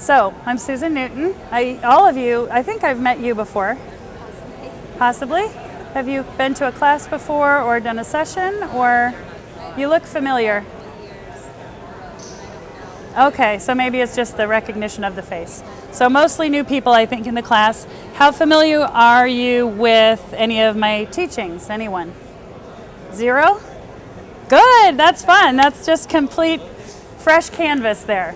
So, I'm Susan Newton. All of you, I think I've met you before. Possibly? Have you been to a class before or done a session, or you look familiar? Okay, so maybe it's just the recognition of the face. So mostly new people, I think, in the class. How familiar are you with any of my teachings? Anyone? Zero? Good, that's fun. That's just complete fresh canvas there.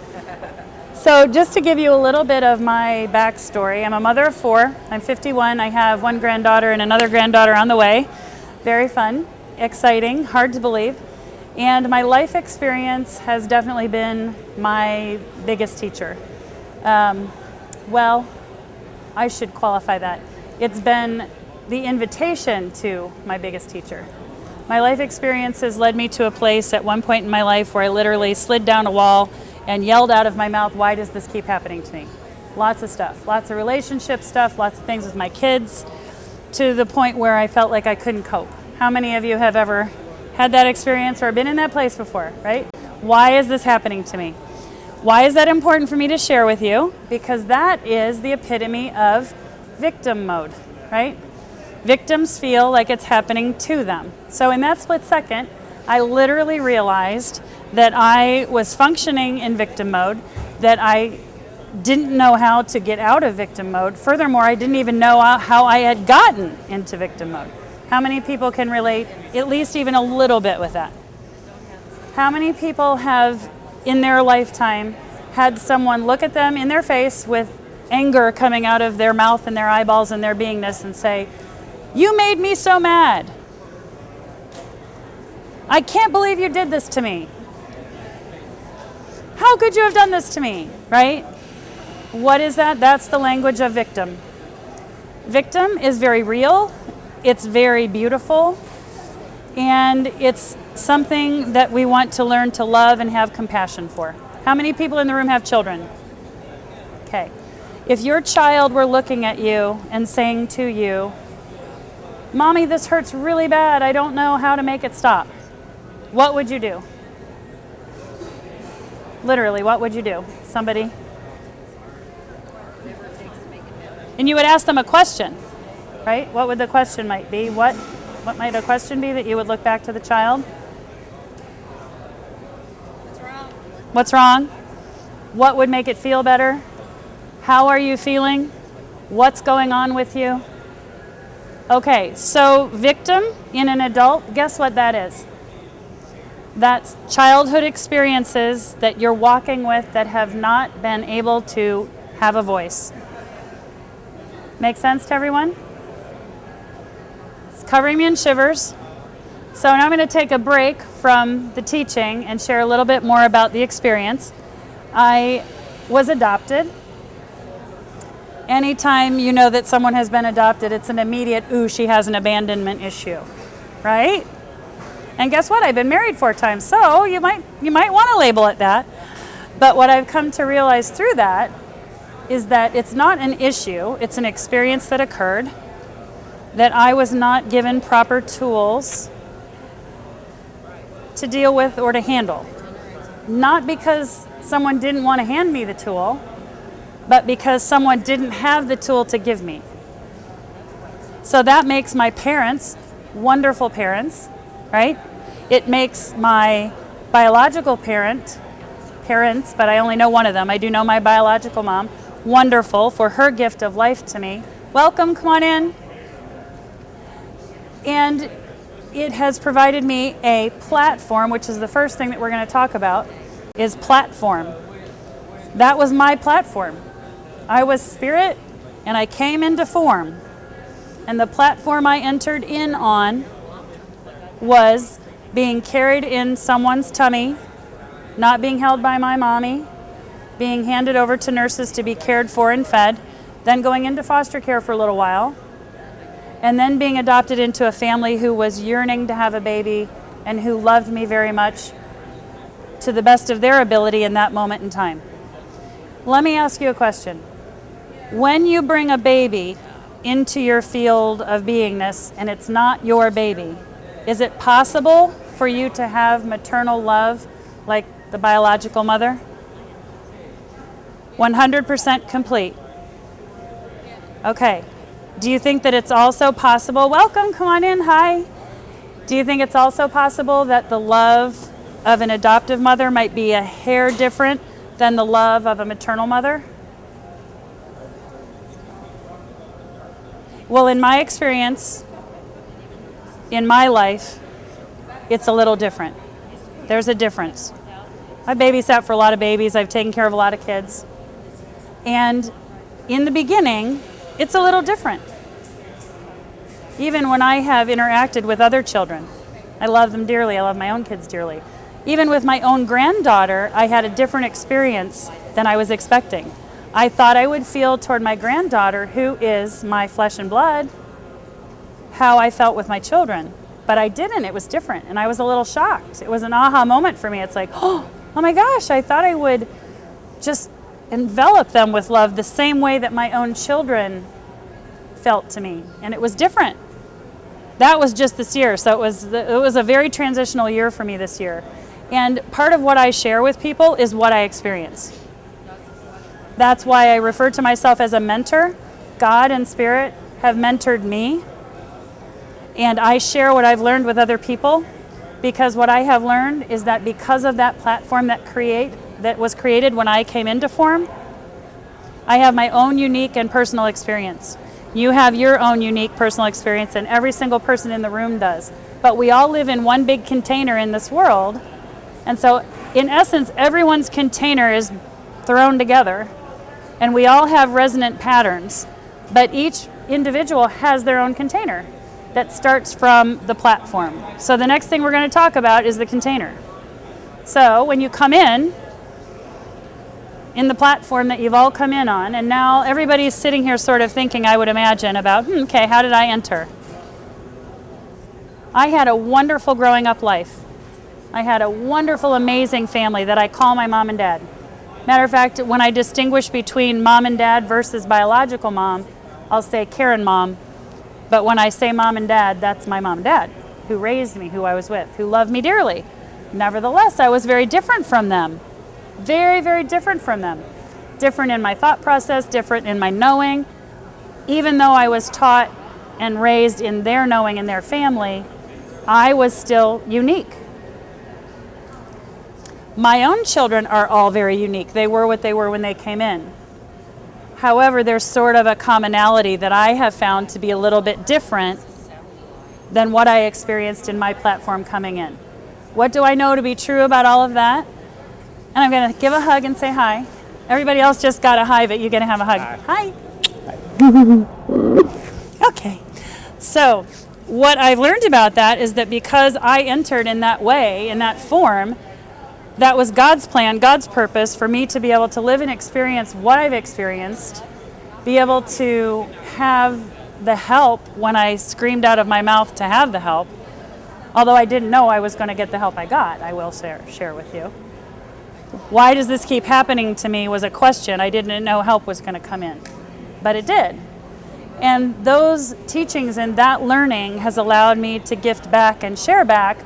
So just to give you a little bit of my backstory, I'm a mother of 4. I'm 51. I have 1 granddaughter and another granddaughter on the way. Very fun, exciting, hard to believe. And my life experience has definitely been my biggest teacher. Well, I should qualify that. It's been the invitation to my biggest teacher. My life experiences led me to a place at one point in my life where I literally slid down a wall and yelled out of my mouth, why does this keep happening to me? Lots of stuff, lots of relationship stuff, lots of things with my kids, to the point where I felt like I couldn't cope. How many of you have ever had that experience or been in that place before, right? Why is this happening to me? Why is that important for me to share with you? Because that is the epitome of victim mode, right? Victims feel like it's happening to them. So in that split second, I literally realized that I was functioning in victim mode, that I didn't know how to get out of victim mode. Furthermore, I didn't even know how I had gotten into victim mode. How many people can relate at least even a little bit with that? How many people have in their lifetime had someone look at them in their face with anger coming out of their mouth and their eyeballs and their beingness and say, "You made me so mad. I can't believe you did this to me. How could you have done this to me?" Right? What is that? That's the language of victim. Victim is very real. It's very beautiful. And it's something that we want to learn to love and have compassion for. How many people in the room have children? Okay. If your child were looking at you and saying to you, "Mommy, this hurts really bad. I don't know how to make it stop," what would you do? Literally, what would you do? Somebody? And you would ask them a question, right? What would the question might be? What might a question be that you would look back to the child? What's wrong? What's wrong? What would make it feel better? How are you feeling? What's going on with you? Okay, so victim in an adult, guess what that is? That's childhood experiences that you're walking with that have not been able to have a voice. Make sense to everyone? It's covering me in shivers. So now I'm going to take a break from the teaching and share a little bit more about the experience. I was adopted. Anytime you know that someone has been adopted, it's an immediate, ooh, she has an abandonment issue, right? And guess what? I've been married 4 times, so you might want to label it that. But what I've come to realize through that is that it's not an issue, it's an experience that occurred, that I was not given proper tools to deal with or to handle. Not because someone didn't want to hand me the tool, but because someone didn't have the tool to give me. So that makes my parents wonderful parents, right? It makes my biological parents, but I only know one of them. I do know my biological mom, wonderful for her gift of life to me. Welcome, come on in. And it has provided me a platform, which is the first thing that we're going to talk about, is platform. That was my platform. I was spirit, and I came into form. And the platform I entered in on was being carried in someone's tummy, not being held by my mommy, being handed over to nurses to be cared for and fed, then going into foster care for a little while, and then being adopted into a family who was yearning to have a baby and who loved me very much to the best of their ability in that moment in time. Let me ask you a question. When you bring a baby into your field of beingness and it's not your baby, is it possible for you to have maternal love like the biological mother? 100% complete. Okay. Do you think that it's also possible? Welcome, come on in, hi. Do you think it's also possible that the love of an adoptive mother might be a hair different than the love of a maternal mother? Well, in my experience, in my life, it's a little different. There's a difference. I babysat for a lot of babies. I've taken care of a lot of kids. And in the beginning, it's a little different. Even when I have interacted with other children, I love them dearly. I love my own kids dearly. Even with my own granddaughter, I had a different experience than I was expecting. I thought I would feel toward my granddaughter, who is my flesh and blood, how I felt with my children. But I didn't. It was different. And I was a little shocked. It was an aha moment for me. It's like, oh my gosh, I thought I would just envelop them with love the same way that my own children felt to me. And it was different. That was just this year. So it was a very transitional year for me this year. And part of what I share with people is what I experience. That's why I refer to myself as a mentor. God and Spirit have mentored me. And I share what I've learned with other people, because what I have learned is that because of that platform that was created when I came into form, I have my own unique and personal experience. You have your own unique personal experience, and every single person in the room does. But we all live in one big container in this world. And so, in essence, everyone's container is thrown together, and we all have resonant patterns. But each individual has their own container that starts from the platform. So the next thing we're going to talk about is the container. So when you come in the platform that you've all come in on, and now everybody's sitting here sort of thinking, I would imagine, about, okay, how did I enter? I had a wonderful growing up life. I had a wonderful, amazing family that I call my mom and dad. Matter of fact, when I distinguish between mom and dad versus biological mom, I'll say Karen mom. But when I say mom and dad, that's my mom and dad, who raised me, who I was with, who loved me dearly. Nevertheless, I was very different from them. Very, very different from them. Different in my thought process, different in my knowing. Even though I was taught and raised in their knowing and their family, I was still unique. My own children are all very unique. They were what they were when they came in. However, there's sort of a commonality that I have found to be a little bit different than what I experienced in my platform coming in. What do I know to be true about all of that? And I'm going to give a hug and say hi. Everybody else just got a hi, but you're going to have a hug. Hi. Okay. So what I've learned about that is that because I entered in that way, in that form, that was God's plan, God's purpose for me to be able to live and experience what I've experienced, be able to have the help when I screamed out of my mouth to have the help. Although I didn't know I was going to get the help I got, I will share with you. Why does this keep happening to me was a question. I didn't know help was going to come in, but it did. And those teachings and that learning has allowed me to gift back and share back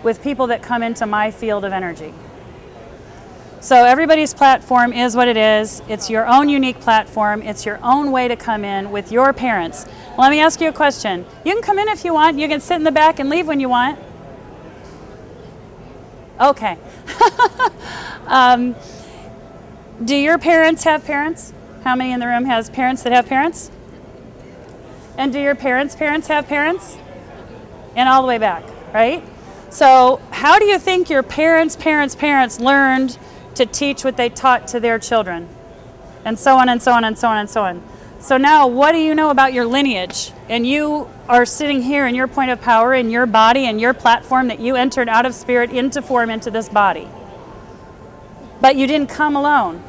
with people that come into my field of energy. So everybody's platform is what it is. It's your own unique platform. It's your own way to come in with your parents. Let me ask you a question. You can come in if you want. You can sit in the back and leave when you want. Okay. Do your parents have parents? How many in the room has parents that have parents? And do your parents' parents have parents? And all the way back, right? So how do you think your parents' learned to teach what they taught to their children? And so on and so on and so on and so on. So now what do you know about your lineage? And you are sitting here in your point of power, in your body, and your platform that you entered out of spirit into form into this body. But you didn't come alone,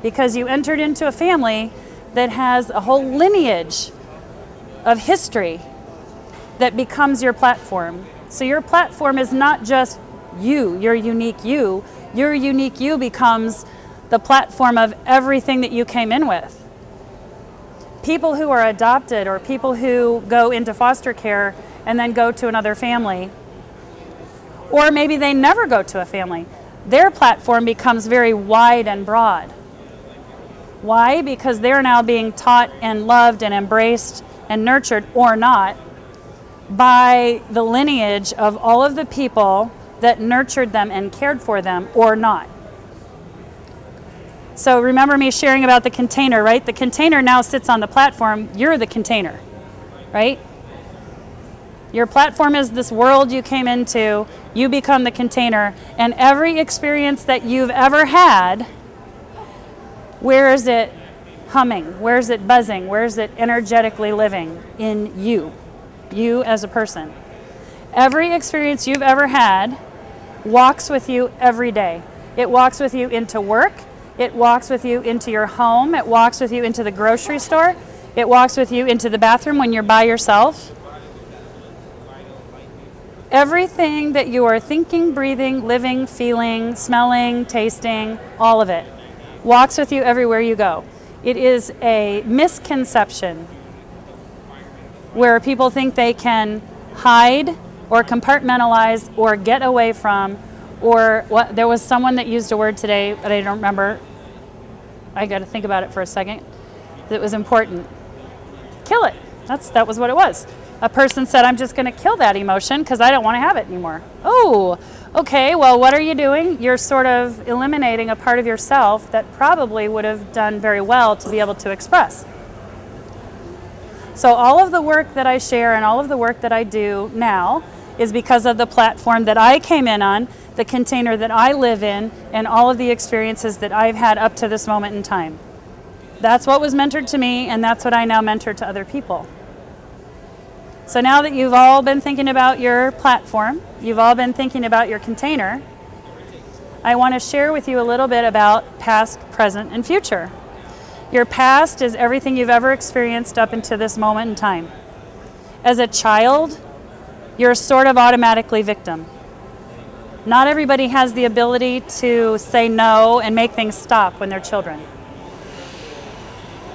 because you entered into a family that has a whole lineage of history that becomes your platform. So your platform is not just you, your unique you. Your unique you becomes the platform of everything that you came in with. People who are adopted or people who go into foster care and then go to another family, or maybe they never go to a family, their platform becomes very wide and broad. Why? Because they're now being taught and loved and embraced and nurtured, or not, by the lineage of all of the people that nurtured them and cared for them, or not. So remember me sharing about the container, right? The container now sits on the platform. You're the container, right? Your platform is this world you came into. You become the container. And every experience that you've ever had, where is it humming? Where is it buzzing? Where is it energetically living? In you. You as a person. Every experience you've ever had walks with you every day. It walks with you into work. It walks with you into your home. It walks with you into the grocery store. It walks with you into the bathroom when you're by yourself. Everything that you are thinking, breathing, living, feeling, smelling, tasting, all of it walks with you everywhere you go. It is a misconception where people think they can hide or compartmentalize or get away from, or what. There was someone that used a word today, but I don't remember. I got to think about it for a second. It was important. Kill it. That was what it was. A person said, I'm just going to kill that emotion because I don't want to have it anymore. Oh, okay, well, what are you doing? You're sort of eliminating a part of yourself that probably would have done very well to be able to express. So all of the work that I share and all of the work that I do now is because of the platform that I came in on, the container that I live in, and all of the experiences that I've had up to this moment in time. That's what was mentored to me, and that's what I now mentor to other people. So now that you've all been thinking about your platform, you've all been thinking about your container, I want to share with you a little bit about past, present, and future. Your past is everything you've ever experienced up until this moment in time. As a child, you're sort of automatically victim. Not everybody has the ability to say no and make things stop when they're children.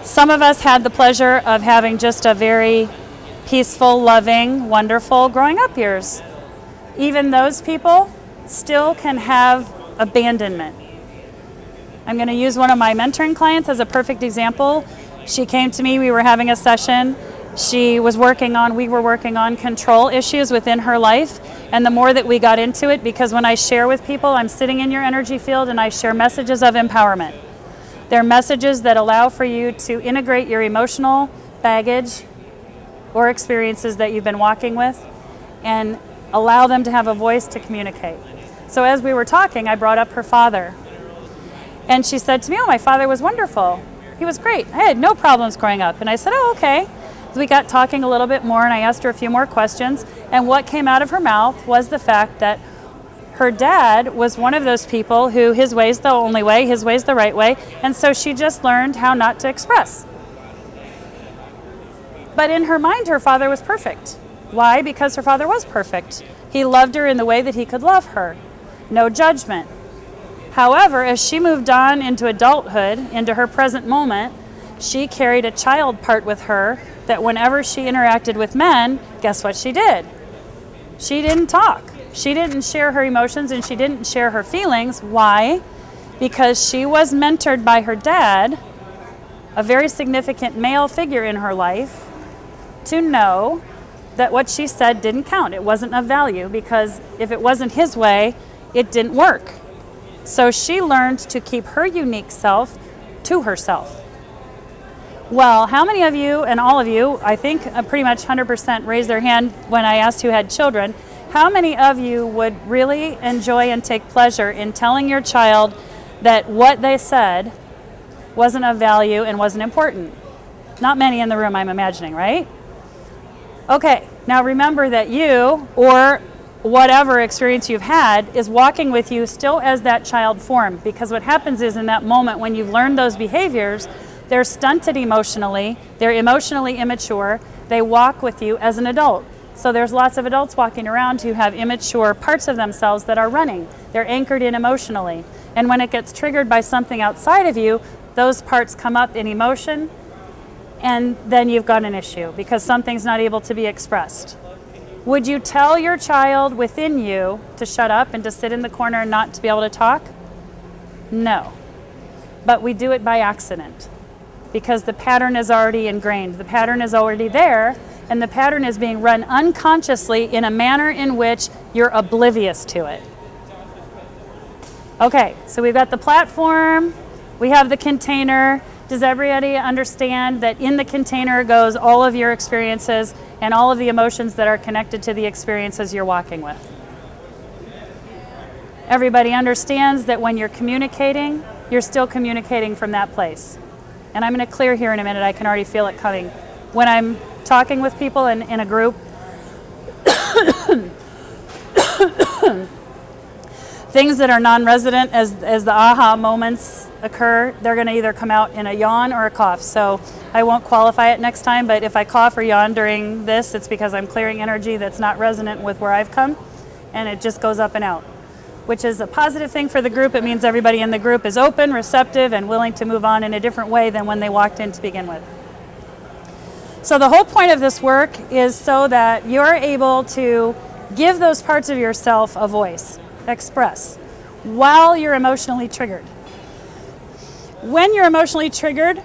Some of us had the pleasure of having just a very peaceful, loving, wonderful growing up years. Even those people still can have abandonment. I'm going to use one of my mentoring clients as a perfect example. She came to me, we were having a session. We were working on control issues within her life. And the more that we got into it, because when I share with people, I'm sitting in your energy field and I share messages of empowerment. They're messages that allow for you to integrate your emotional baggage or experiences that you've been walking with and allow them to have a voice to communicate. So as we were talking, I brought up her father. And she said to me, oh, my father was wonderful. He was great. I had no problems growing up. And I said, oh, okay. We got talking a little bit more and I asked her a few more questions. And what came out of her mouth was the fact that her dad was one of those people who his way's the only way, his way's the right way. And so she just learned how not to express. But in her mind, her father was perfect. Why? Because her father was perfect. He loved her in the way that he could love her. No judgment. However, as she moved on into adulthood, into her present moment, she carried a child part with her that whenever she interacted with men, guess what she did? She didn't talk. She didn't share her emotions and she didn't share her feelings. Why? Because she was mentored by her dad, a very significant male figure in her life, to know that what she said didn't count. It wasn't of value because if it wasn't his way, it didn't work. So she learned to keep her unique self to herself. Well, how many of you, and all of you, I think pretty much 100% raised their hand when I asked who had children, how many of you would really enjoy and take pleasure in telling your child that what they said wasn't of value and wasn't important? Not many in the room, I'm imagining, right? Okay, now remember that you, or whatever experience you've had, is walking with you still as that child form, because what happens is in that moment when you've learned those behaviors, they're stunted emotionally, they're emotionally immature, they walk with you as an adult. So there's lots of adults walking around who have immature parts of themselves that are running. They're anchored in emotionally. And when it gets triggered by something outside of you, those parts come up in emotion, and then you've got an issue because something's not able to be expressed. Would you tell your child within you to shut up and to sit in the corner and not to be able to talk? No. But we do it by accident. because the pattern is already ingrained. The pattern is already there, and the pattern is being run unconsciously in a manner in which you're oblivious to it. Okay, so we've got the platform, we have the container. Does everybody understand that in the container goes all of your experiences and all of the emotions that are connected to the experiences you're walking with? Everybody understands that when you're communicating, you're still communicating from that place. And I'm going to clear here in a minute. I can already feel it coming. When I'm talking with people in a group, things that are non-resident as the aha moments occur, they're going to either come out in a yawn or a cough. So I won't qualify it next time, but if I cough or yawn during this, it's because I'm clearing energy that's not resonant with where I've come, and it just goes up and out, which is a positive thing for the group. It means everybody in the group is open, receptive, and willing to move on in a different way than when they walked in to begin with. So the whole point of this work is so that you're able to give those parts of yourself a voice, express, while you're emotionally triggered. When you're emotionally triggered,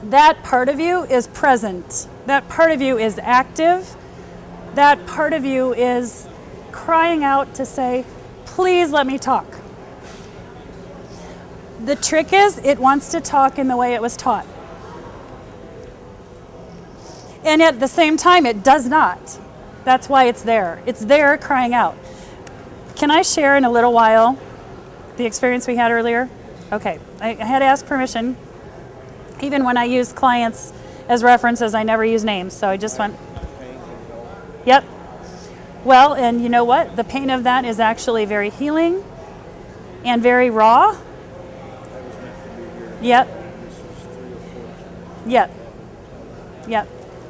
that part of you is present. That part of you is active. That part of you is crying out to say, please let me talk. The trick is it wants to talk in the way it was taught. And at the same time, it does not. That's why it's there. It's there crying out. Can I share in a little while the experience we had earlier? Okay, I had to ask permission. Even when I use clients as references, I never use names, so I just went, yep. Well, and you know what? The pain of that is actually very healing and very raw. Yep. Yep. Yep.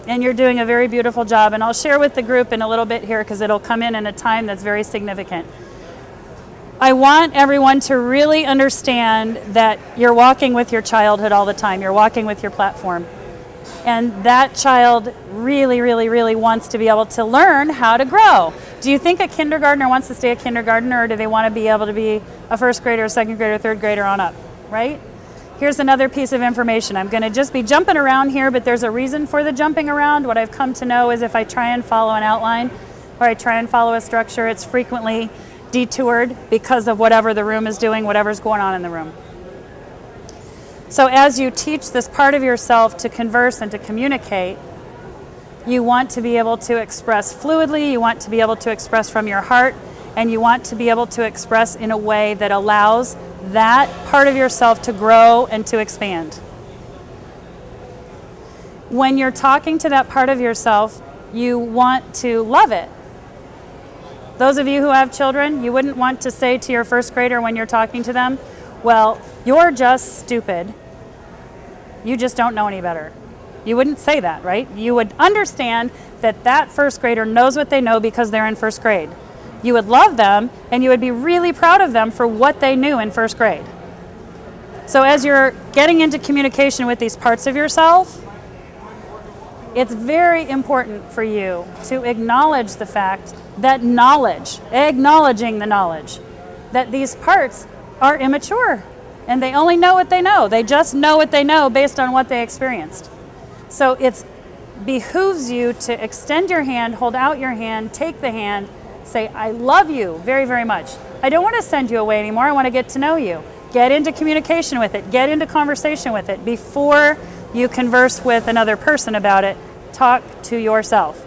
And you're doing a very beautiful job. And I'll share with the group in a little bit here because it'll come in a time that's very significant. I want everyone to really understand that you're walking with your childhood all the time. You're walking with your platform. And that child really, really, really wants to be able to learn how to grow. Do you think a kindergartner wants to stay a kindergartner, or do they want to be able to be a first grader, a second grader, third grader on up, right? Here's another piece of information. I'm going to just be jumping around here, but there's a reason for the jumping around. What I've come to know is if I try and follow an outline or I try and follow a structure, it's frequently detoured because of whatever the room is doing, whatever's going on in the room. So as you teach this part of yourself to converse and to communicate, you want to be able to express fluidly, you want to be able to express from your heart, and you want to be able to express in a way that allows that part of yourself to grow and to expand. When you're talking to that part of yourself, you want to love it. Those of you who have children, you wouldn't want to say to your first grader when you're talking to them, well, you're just stupid. You just don't know any better. You wouldn't say that, right? You would understand that that first grader knows what they know because they're in first grade. You would love them, and you would be really proud of them for what they knew in first grade. So as you're getting into communication with these parts of yourself, it's very important for you to acknowledge the fact that acknowledging the knowledge, that these parts are immature, and they only know what they know. They just know what they know based on what they experienced. So it behooves you to extend your hand, hold out your hand, take the hand, say, I love you very, very much. I don't want to send you away anymore. I want to get to know you. Get into communication with it. Get into conversation with it. Before you converse with another person about it, talk to yourself.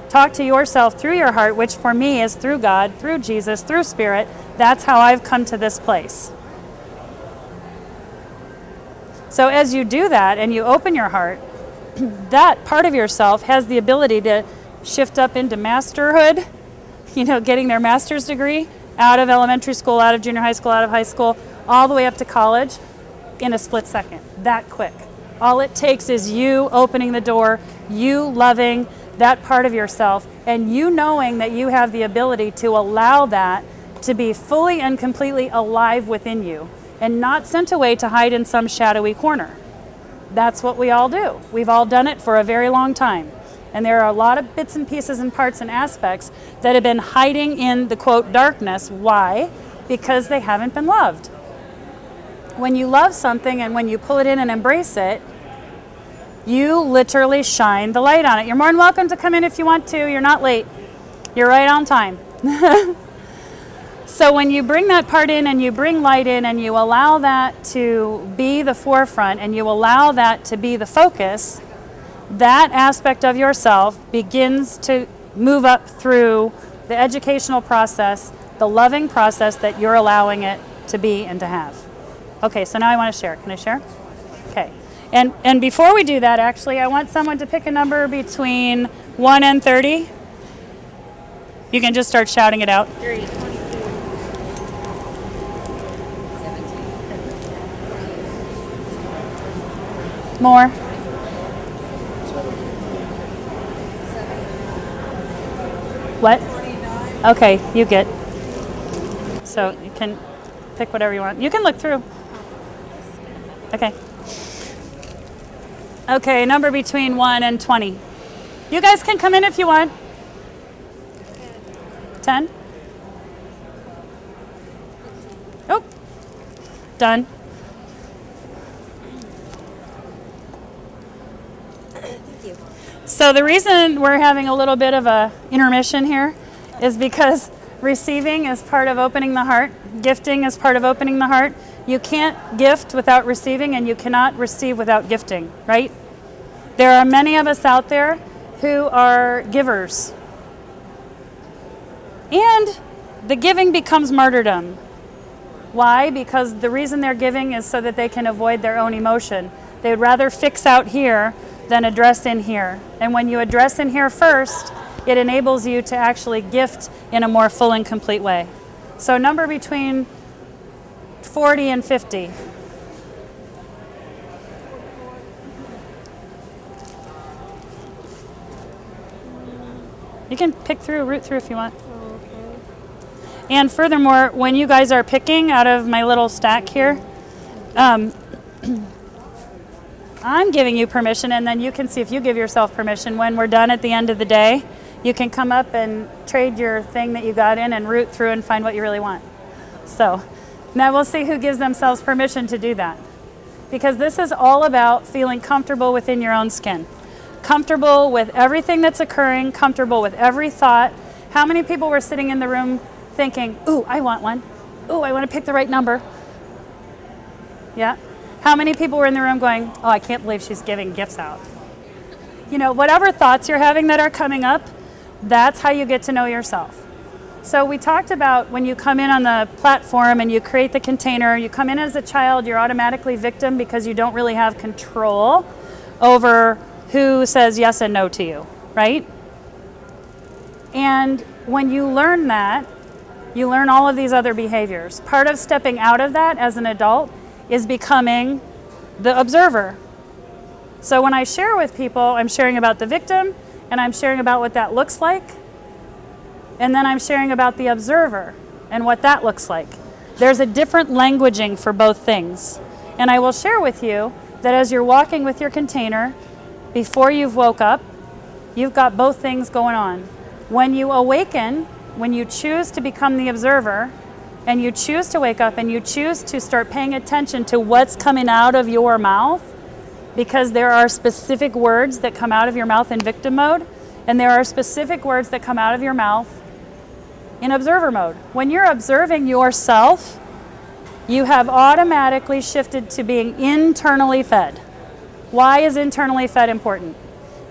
Talk to yourself through your heart, which for me is through God, through Jesus, through Spirit. That's how I've come to this place. So as you do that and you open your heart, that part of yourself has the ability to shift up into masterhood, getting their master's degree out of elementary school, out of junior high school, out of high school, all the way up to college in a split second, that quick. All it takes is you opening the door, you loving that part of yourself, and you knowing that you have the ability to allow that to be fully and completely alive within you and not sent away to hide in some shadowy corner. That's what we all do. We've all done it for a very long time. And there are a lot of bits and pieces and parts and aspects that have been hiding in the, quote, darkness. Why? Because they haven't been loved. When you love something and when you pull it in and embrace it, you literally shine the light on it. You're more than welcome to come in if you want to. You're not late. You're right on time. So when you bring that part in and you bring light in and you allow that to be the forefront and you allow that to be the focus, that aspect of yourself begins to move up through the educational process, the loving process that you're allowing it to be and to have. Okay, so now I want to share. Can I share? Okay. And before we do that, actually, I want someone to pick a number between 1 and 30. You can just start shouting it out. 3. More. 7. What? 49. Okay, you get. So you can pick whatever you want. You can look through. Okay. Okay, number between 1 and 20. You guys can come in if you want. 10. Oh, done. So the reason we're having a little bit of a intermission here is because receiving is part of opening the heart. Gifting is part of opening the heart. You can't gift without receiving, and you cannot receive without gifting, right? There are many of us out there who are givers. And the giving becomes martyrdom. Why? Because the reason they're giving is so that they can avoid their own emotion. They would rather fix out here than address in here. And when you address in here first, it enables you to actually gift in a more full and complete way. So number between 40 and 50. You can pick through, root through if you want. Okay. And furthermore, when you guys are picking out of my little stack here, I'm giving you permission, and then you can see if you give yourself permission. When we're done at the end of the day, you can come up and trade your thing that you got in and root through and find what you really want. So now we'll see who gives themselves permission to do that. Because this is all about feeling comfortable within your own skin. Comfortable with everything that's occurring, comfortable with every thought. How many people were sitting in the room thinking, ooh, I want one. Ooh, I want to pick the right number. Yeah? How many people were in the room going, oh, I can't believe she's giving gifts out? You know, whatever thoughts you're having that are coming up, that's how you get to know yourself. So we talked about when you come in on the platform and you create the container, you come in as a child, you're automatically victim because you don't really have control over who says yes and no to you, right? And when you learn that, you learn all of these other behaviors. Part of stepping out of that as an adult is becoming the observer. So when I share with people, I'm sharing about the victim, and I'm sharing about what that looks like, and then I'm sharing about the observer and what that looks like. There's a different languaging for both things. And I will share with you that as you're walking with your container, before you've woke up, you've got both things going on. When you awaken, when you choose to become the observer, and you choose to wake up and you choose to start paying attention to what's coming out of your mouth, because there are specific words that come out of your mouth in victim mode, and there are specific words that come out of your mouth in observer mode. When you're observing yourself, you have automatically shifted to being internally fed. Why is internally fed important?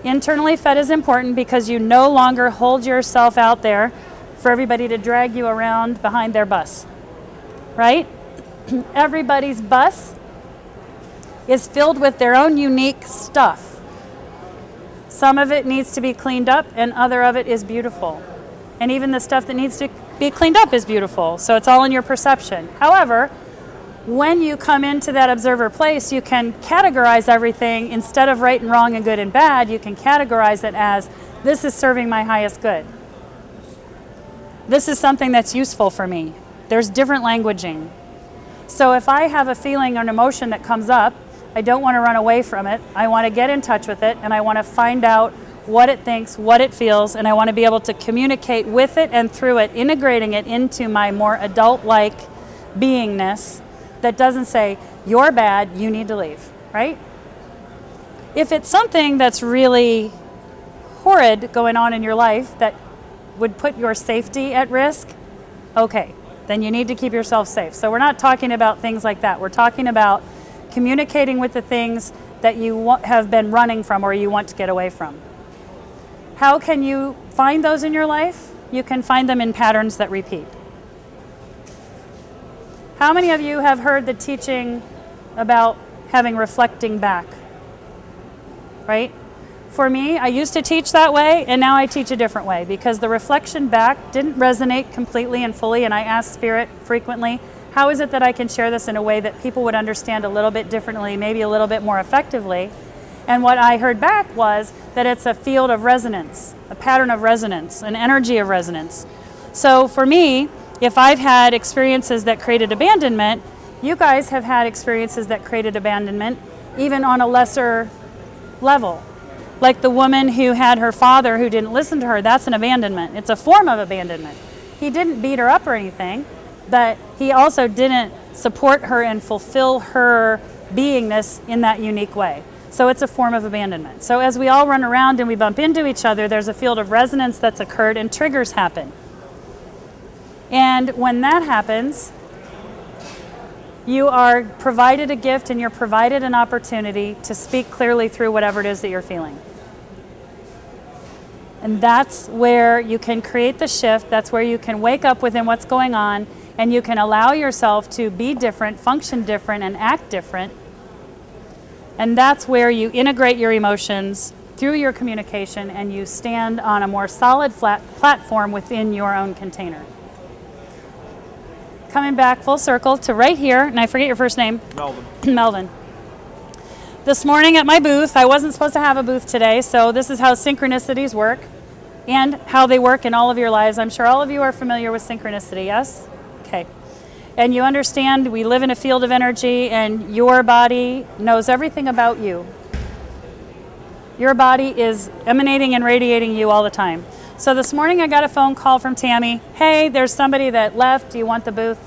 Internally fed is important because you no longer hold yourself out there for everybody to drag you around behind their bus, right? Everybody's bus is filled with their own unique stuff. Some of it needs to be cleaned up and other of it is beautiful. And even the stuff that needs to be cleaned up is beautiful. So it's all in your perception. However, when you come into that observer place, you can categorize everything. Instead of right and wrong and good and bad, you can categorize it as, this is serving my highest good. This is something that's useful for me. There's different languaging. So if I have a feeling or an emotion that comes up, I don't want to run away from it. I want to get in touch with it, and I want to find out what it thinks, what it feels, and I want to be able to communicate with it and through it, integrating it into my more adult-like beingness that doesn't say, you're bad, you need to leave, right? If it's something that's really horrid going on in your life that would put your safety at risk, okay, then you need to keep yourself safe. So we're not talking about things like that. We're talking about communicating with the things that you have been running from or you want to get away from. How can you find those in your life? You can find them in patterns that repeat. How many of you have heard the teaching about having reflecting back? Right? For me, I used to teach that way, and now I teach a different way because the reflection back didn't resonate completely and fully, and I asked Spirit frequently, how is it that I can share this in a way that people would understand a little bit differently, maybe a little bit more effectively? And what I heard back was that it's a field of resonance, a pattern of resonance, an energy of resonance. So for me, if I've had experiences that created abandonment, you guys have had experiences that created abandonment, even on a lesser level. Like the woman who had her father who didn't listen to her, that's an abandonment. It's a form of abandonment. He didn't beat her up or anything, but he also didn't support her and fulfill her beingness in that unique way. So it's a form of abandonment. So as we all run around and we bump into each other, there's a field of resonance that's occurred and triggers happen. And when that happens, you are provided a gift and you're provided an opportunity to speak clearly through whatever it is that you're feeling. And that's where you can create the shift. That's where you can wake up within what's going on and you can allow yourself to be different, function different, and act different. And that's where you integrate your emotions through your communication and you stand on a more solid, flat platform within your own container. Coming back full circle to right here, and I forget your first name. Melvin. Melvin. This morning at my booth, I wasn't supposed to have a booth today, so this is how synchronicities work and how they work in all of your lives. I'm sure all of you are familiar with synchronicity, yes? Okay. And you understand we live in a field of energy and your body knows everything about you. Your body is emanating and radiating you all the time. So this morning I got a phone call from Tammy. Hey, there's somebody that left. Do you want the booth?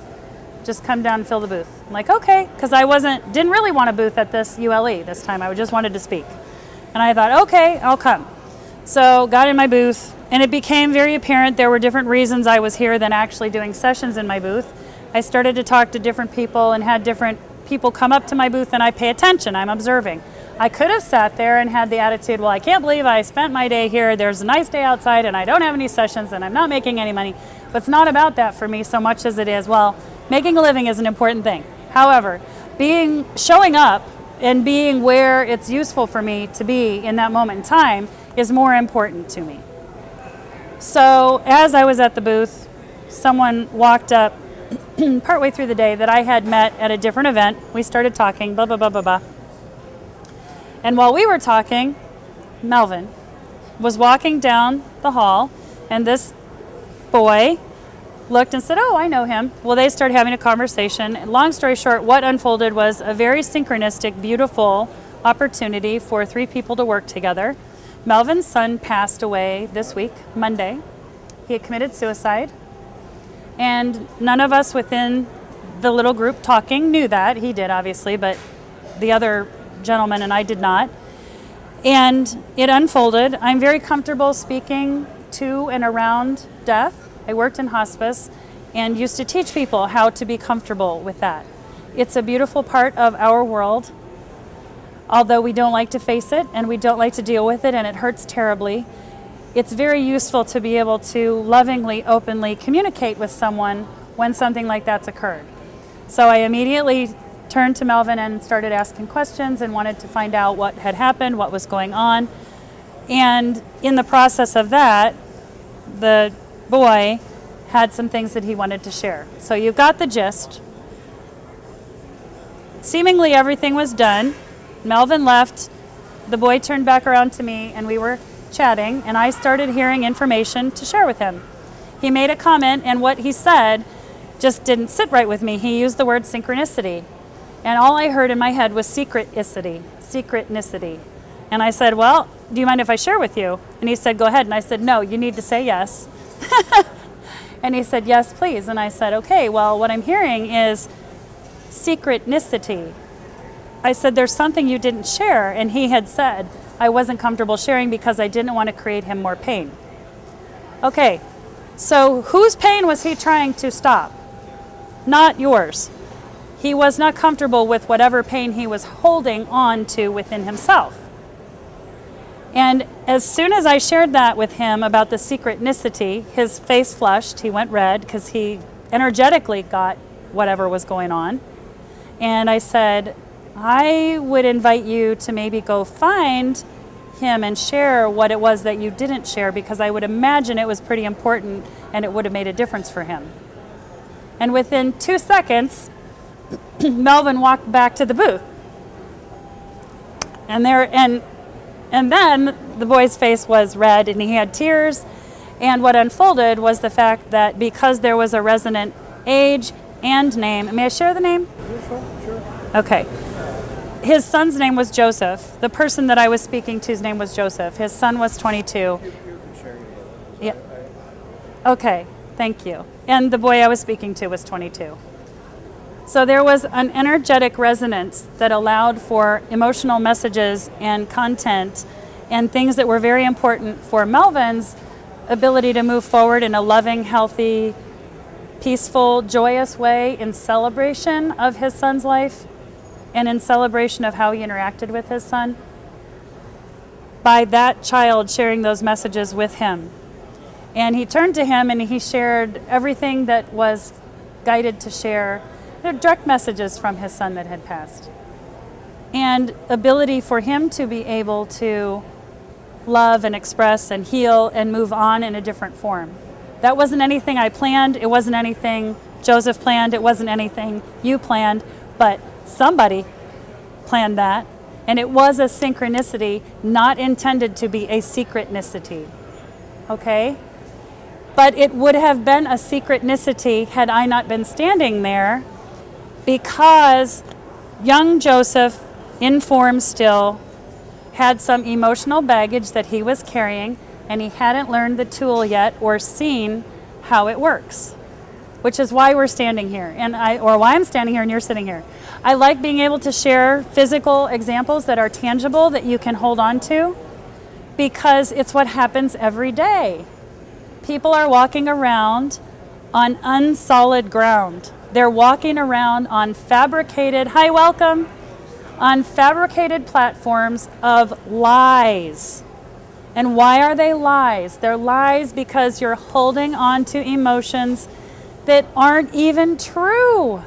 Just come down and fill the booth. I'm like, okay, because I didn't really want a booth at this ULE this time. I just wanted to speak. And I thought, okay, I'll come. So got in my booth and it became very apparent there were different reasons I was here than actually doing sessions in my booth. I started to talk to different people and had different people come up to my booth and I pay attention, I'm observing. I could have sat there and had the attitude, well, I can't believe I spent my day here. There's a nice day outside and I don't have any sessions and I'm not making any money. But it's not about that for me so much as it is, well, making a living is an important thing. However, showing up and being where it's useful for me to be in that moment in time is more important to me. So as I was at the booth, someone walked up partway through the day that I had met at a different event. We started talking, blah, blah, blah, blah, blah. And while we were talking, Melvin was walking down the hall, and this boy looked and said, oh, I know him. Well, they started having a conversation. And long story short, what unfolded was a very synchronistic, beautiful opportunity for 3 people to work together. Melvin's son passed away this week, Monday. He had committed suicide. And none of us within the little group talking knew that. He did, obviously, but the other gentleman and I did not. And it unfolded. I'm very comfortable speaking to and around death. I worked in hospice and used to teach people how to be comfortable with that. It's a beautiful part of our world, although we don't like to face it and we don't like to deal with it and it hurts terribly. It's very useful to be able to lovingly, openly communicate with someone when something like that's occurred. So I immediately turned to Melvin and started asking questions and wanted to find out what had happened, what was going on. And in the process of that, the boy had some things that he wanted to share. So you got the gist. Seemingly everything was done. Melvin left. The boy turned back around to me and we were chatting and I started hearing information to share with him. He made a comment and what he said just didn't sit right with me. He used the word synchronicity. And all I heard in my head was secreticity. And I said, well, do you mind if I share with you? And he said, go ahead. And I said, no, you need to say yes. And he said, yes, please. And I said, okay, well, what I'm hearing is secreticity. I said, there's something you didn't share. And he had said, I wasn't comfortable sharing because I didn't want to create him more pain. Okay, so whose pain was he trying to stop? Not yours. He was not comfortable with whatever pain he was holding on to within himself. And as soon as I shared that with him about the secretnicity, his face flushed, he went red because he energetically got whatever was going on. And I said, I would invite you to maybe go find him and share what it was that you didn't share, because I would imagine it was pretty important and it would have made a difference for him. And within 2 seconds, Melvin walked back to the booth. And then the boy's face was red and he had tears. And what unfolded was the fact that because there was a resonant age and name, may I share the name? Sure. Okay. His son's name was Joseph. The person that I was speaking to's name was Joseph. His son was 22. Yeah. Okay, thank you. And the boy I was speaking to was 22. So there was an energetic resonance that allowed for emotional messages and content and things that were very important for Melvin's ability to move forward in a loving, healthy, peaceful, joyous way in celebration of his son's life and in celebration of how he interacted with his son, by that child sharing those messages with him. And he turned to him and he shared everything that was guided to share, direct messages from his son that had passed. And ability for him to be able to love and express and heal and move on in a different form. That wasn't anything I planned. It wasn't anything Joseph planned. It wasn't anything you planned, but somebody planned that. And it was a synchronicity, not intended to be a secretnicity. Okay? But it would have been a secretnicity had I not been standing there, because young Joseph, in form still, had some emotional baggage that he was carrying, and he hadn't learned the tool yet or seen how it works, which is why we're standing here, or why I'm standing here and you're sitting here. I like being able to share physical examples that are tangible that you can hold on to, because it's what happens every day. People are walking around on unsolid ground. They're walking around on fabricated, hi, welcome, on fabricated platforms of lies. And why are they lies? They're lies because you're holding on to emotions that aren't even true.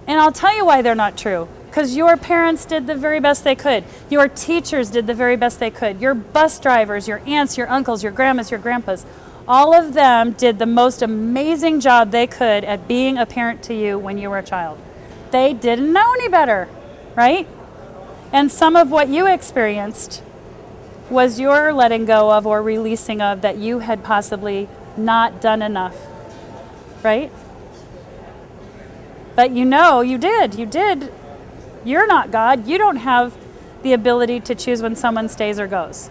And I'll tell you why they're not true. Because your parents did the very best they could. Your teachers did the very best they could. Your bus drivers, your aunts, your uncles, your grandmas, your grandpas, all of them did the most amazing job they could at being a parent to you when you were a child. They didn't know any better, right? And some of what you experienced was your letting go of or releasing of that you had possibly not done enough, right? But you know you did. You're not God. You don't have the ability to choose when someone stays or goes.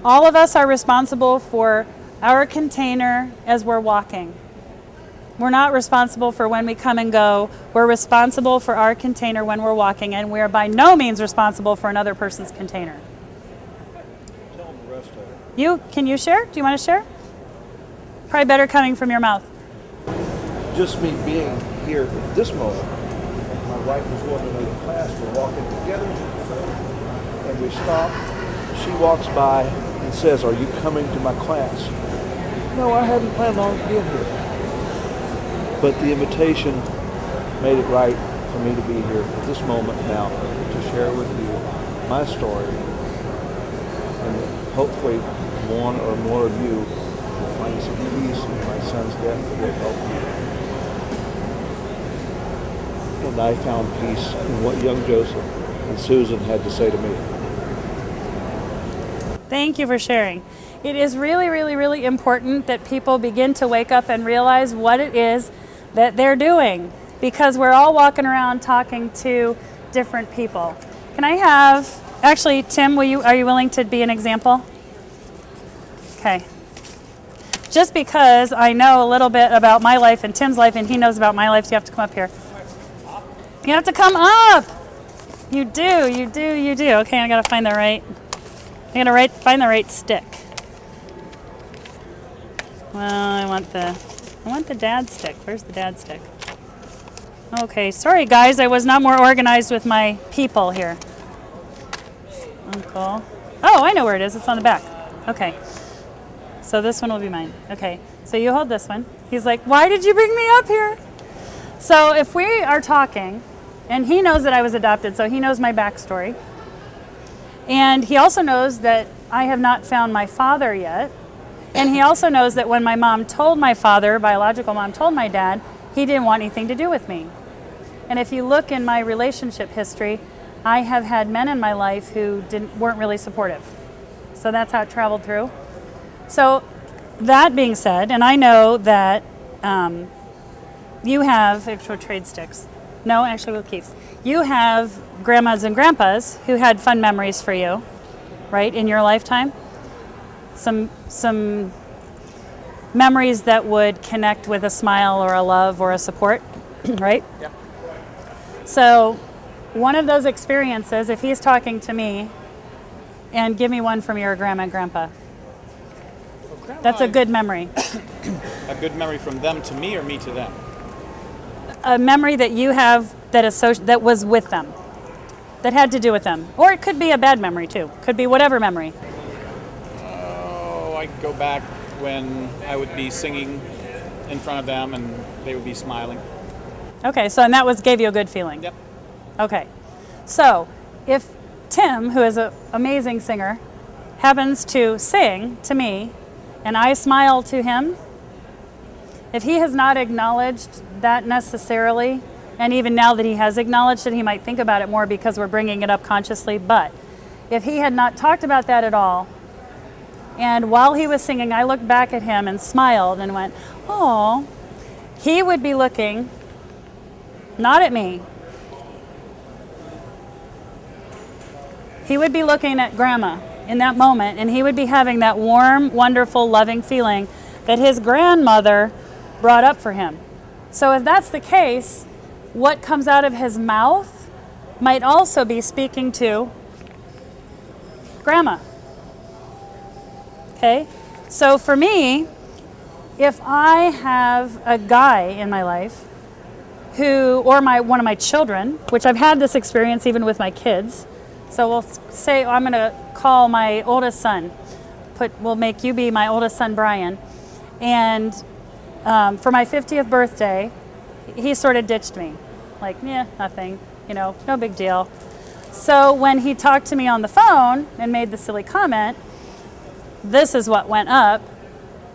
All of us are responsible for our container as we're walking. We're not responsible for when we come and go. We're responsible for our container when we're walking, and we're by no means responsible for another person's container. Tell them the rest of it. Can you share? Do you want to share? Probably better coming from your mouth. Just me being here at this moment. My wife was going to another class. We're walking together, and we stop. She walks by and says, "Are you coming to my class?" No, I hadn't planned on being here. But the invitation made it right for me to be here at this moment now to share with you my story. And hopefully one or more of you will find some peace in my son's death that will help you. And I found peace in what young Joseph and Susan had to say to me. Thank you for sharing. It is really, really, really important that people begin to wake up and realize what it is that they're doing, because we're all walking around talking to different people. Can I have, actually, Tim, are you willing to be an example? Okay. just because I know a little bit about my life and Tim's life and he knows about my life, you have to come up here. You have to come up. You do. Okay, I gotta find the right. Find the right stick. Well, I want the dad stick. Where's the dad stick? Okay, sorry guys, I was not more organized with my people here. Uncle. Oh, I know where it is. It's on the back. Okay. So this one will be mine. Okay. So you hold this one. He's like, why did you bring me up here? So if we are talking, and he knows that I was adopted, so he knows my backstory. And he also knows that I have not found my father yet. And he also knows that when my mom told my father, biological mom told my dad, he didn't want anything to do with me. And if you look in my relationship history, I have had men in my life who weren't really supportive. So that's how it traveled through. So that being said, and I know that you have actual trade sticks. No, actually we'll keep. You have grandmas and grandpas who had fun memories for you, right, in your lifetime. Some memories that would connect with a smile or a love or a support, right? Yeah. So one of those experiences, if he's talking to me, and give me one from your grandma and grandpa. Well, grandma, that's a good memory. A good memory from them to me or me to them? A memory that you have that was with them, that had to do with them. Or it could be a bad memory too. Could be whatever memory. Oh, I go back when I would be singing in front of them and they would be smiling. Okay, so and that gave you a good feeling. Yep. Okay, so if Tim, who is an amazing singer, happens to sing to me and I smile to him, if he has not acknowledged that necessarily, and even now that he has acknowledged it, he might think about it more because we're bringing it up consciously, but if he had not talked about that at all, and while he was singing, I looked back at him and smiled and went, oh, he would be looking not at me. He would be looking at Grandma in that moment, and he would be having that warm, wonderful, loving feeling that his grandmother brought up for him. So if that's the case, what comes out of his mouth might also be speaking to Grandma. Okay? So for me, if I have a guy in my life or one of my children, which I've had this experience even with my kids. So we'll say I'm going to call my oldest son. We'll make you be my oldest son, Brian. And for my 50th birthday, he sort of ditched me. Like, yeah, nothing, no big deal. So when he talked to me on the phone and made the silly comment, this is what went up.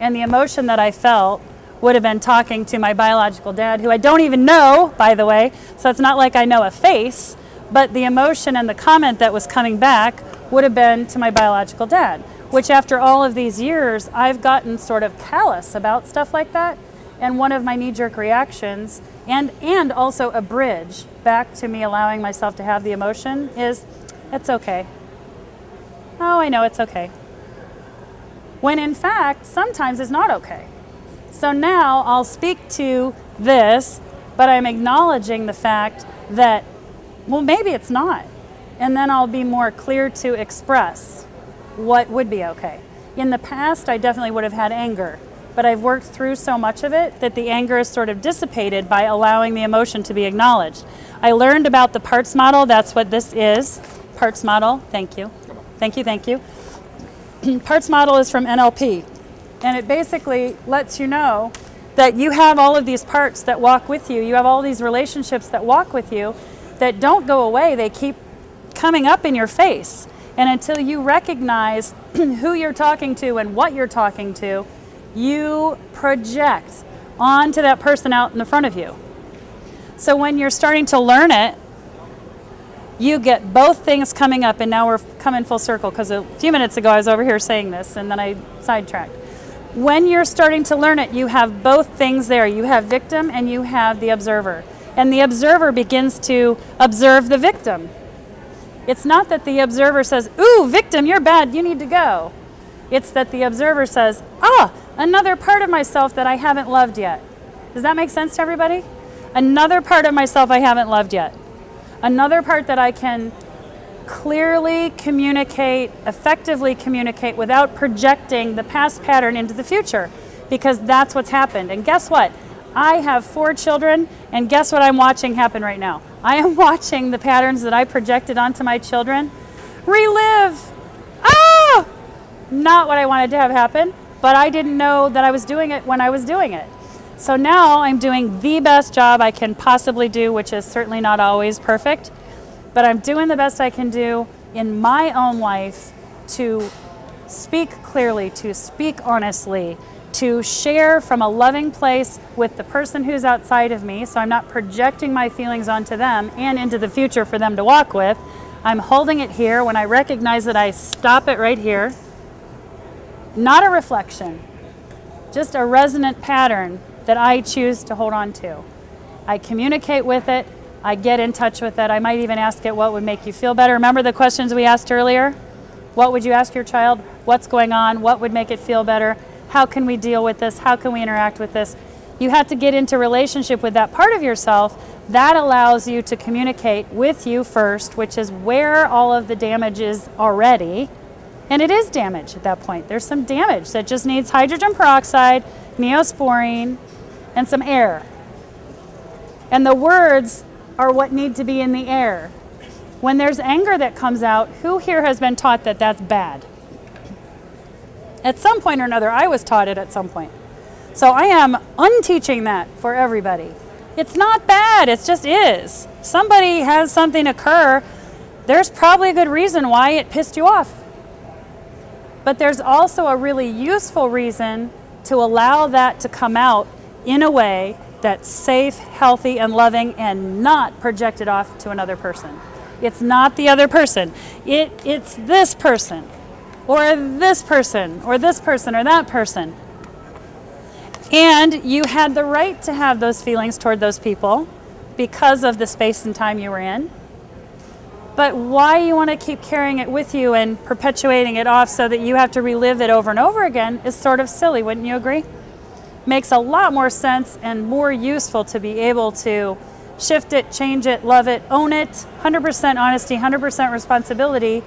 And the emotion that I felt would have been talking to my biological dad, who I don't even know, by the way. So it's not like I know a face, but the emotion and the comment that was coming back would have been to my biological dad, which after all of these years, I've gotten sort of callous about stuff like that. And one of my knee-jerk reactions, and also a bridge back to me allowing myself to have the emotion, is, it's okay. Oh, I know it's okay. When in fact, sometimes it's not okay. So now I'll speak to this, but I'm acknowledging the fact that, well, maybe it's not. And then I'll be more clear to express what would be okay. In the past, I definitely would have had anger, but I've worked through so much of it that the anger is sort of dissipated by allowing the emotion to be acknowledged. I learned about the parts model. That's what this is. Parts model. Thank you. Thank you. Parts model is from NLP. And it basically lets you know that you have all of these parts that walk with you. You have all these relationships that walk with you that don't go away. They keep coming up in your face. And until you recognize who you're talking to and what you're talking to, you project onto that person out in the front of you. So when you're starting to learn it, you get both things coming up, and now we're coming full circle because a few minutes ago I was over here saying this and then I sidetracked. When you're starting to learn it, you have both things there. You have victim and you have the observer. And the observer begins to observe the victim. It's not that the observer says, ooh, victim, you're bad, you need to go. It's that the observer says, another part of myself that I haven't loved yet. Does that make sense to everybody? Another part of myself I haven't loved yet. Another part that I can clearly communicate, effectively communicate without projecting the past pattern into the future, because that's what's happened. And guess what? I have 4 children, and guess what I'm watching happen right now? I am watching the patterns that I projected onto my children relive. Ah! Not what I wanted to have happen, but I didn't know that I was doing it when I was doing it. So now I'm doing the best job I can possibly do, which is certainly not always perfect, but I'm doing the best I can do in my own life to speak clearly, to speak honestly, to share from a loving place with the person who's outside of me, so I'm not projecting my feelings onto them and into the future for them to walk with. I'm holding it here. When I recognize that, I stop it right here. Not a reflection, just a resonant pattern that I choose to hold on to. I communicate with it. I get in touch with it. I might even ask it, what would make you feel better? Remember the questions we asked earlier? What would you ask your child? What's going on? What would make it feel better? How can we deal with this? How can we interact with this? You have to get into relationship with that part of yourself. That allows you to communicate with you first, which is where all of the damage is already. And it is damage at that point. There's some damage that just needs hydrogen peroxide, neosporin, and some air. And the words are what need to be in the air. When there's anger that comes out, who here has been taught that that's bad? At some point or another, I was taught it at some point. So I am unteaching that for everybody. It's not bad, it just is. Somebody has something occur, there's probably a good reason why it pissed you off. But there's also a really useful reason to allow that to come out in a way that's safe, healthy, and loving, and not projected off to another person. It's not the other person. It's this person, or this person, or this person, or that person. And you had the right to have those feelings toward those people because of the space and time you were in. But why you want to keep carrying it with you and perpetuating it off so that you have to relive it over and over again is sort of silly, wouldn't you agree? Makes a lot more sense and more useful to be able to shift it, change it, love it, own it, 100% honesty, 100% responsibility,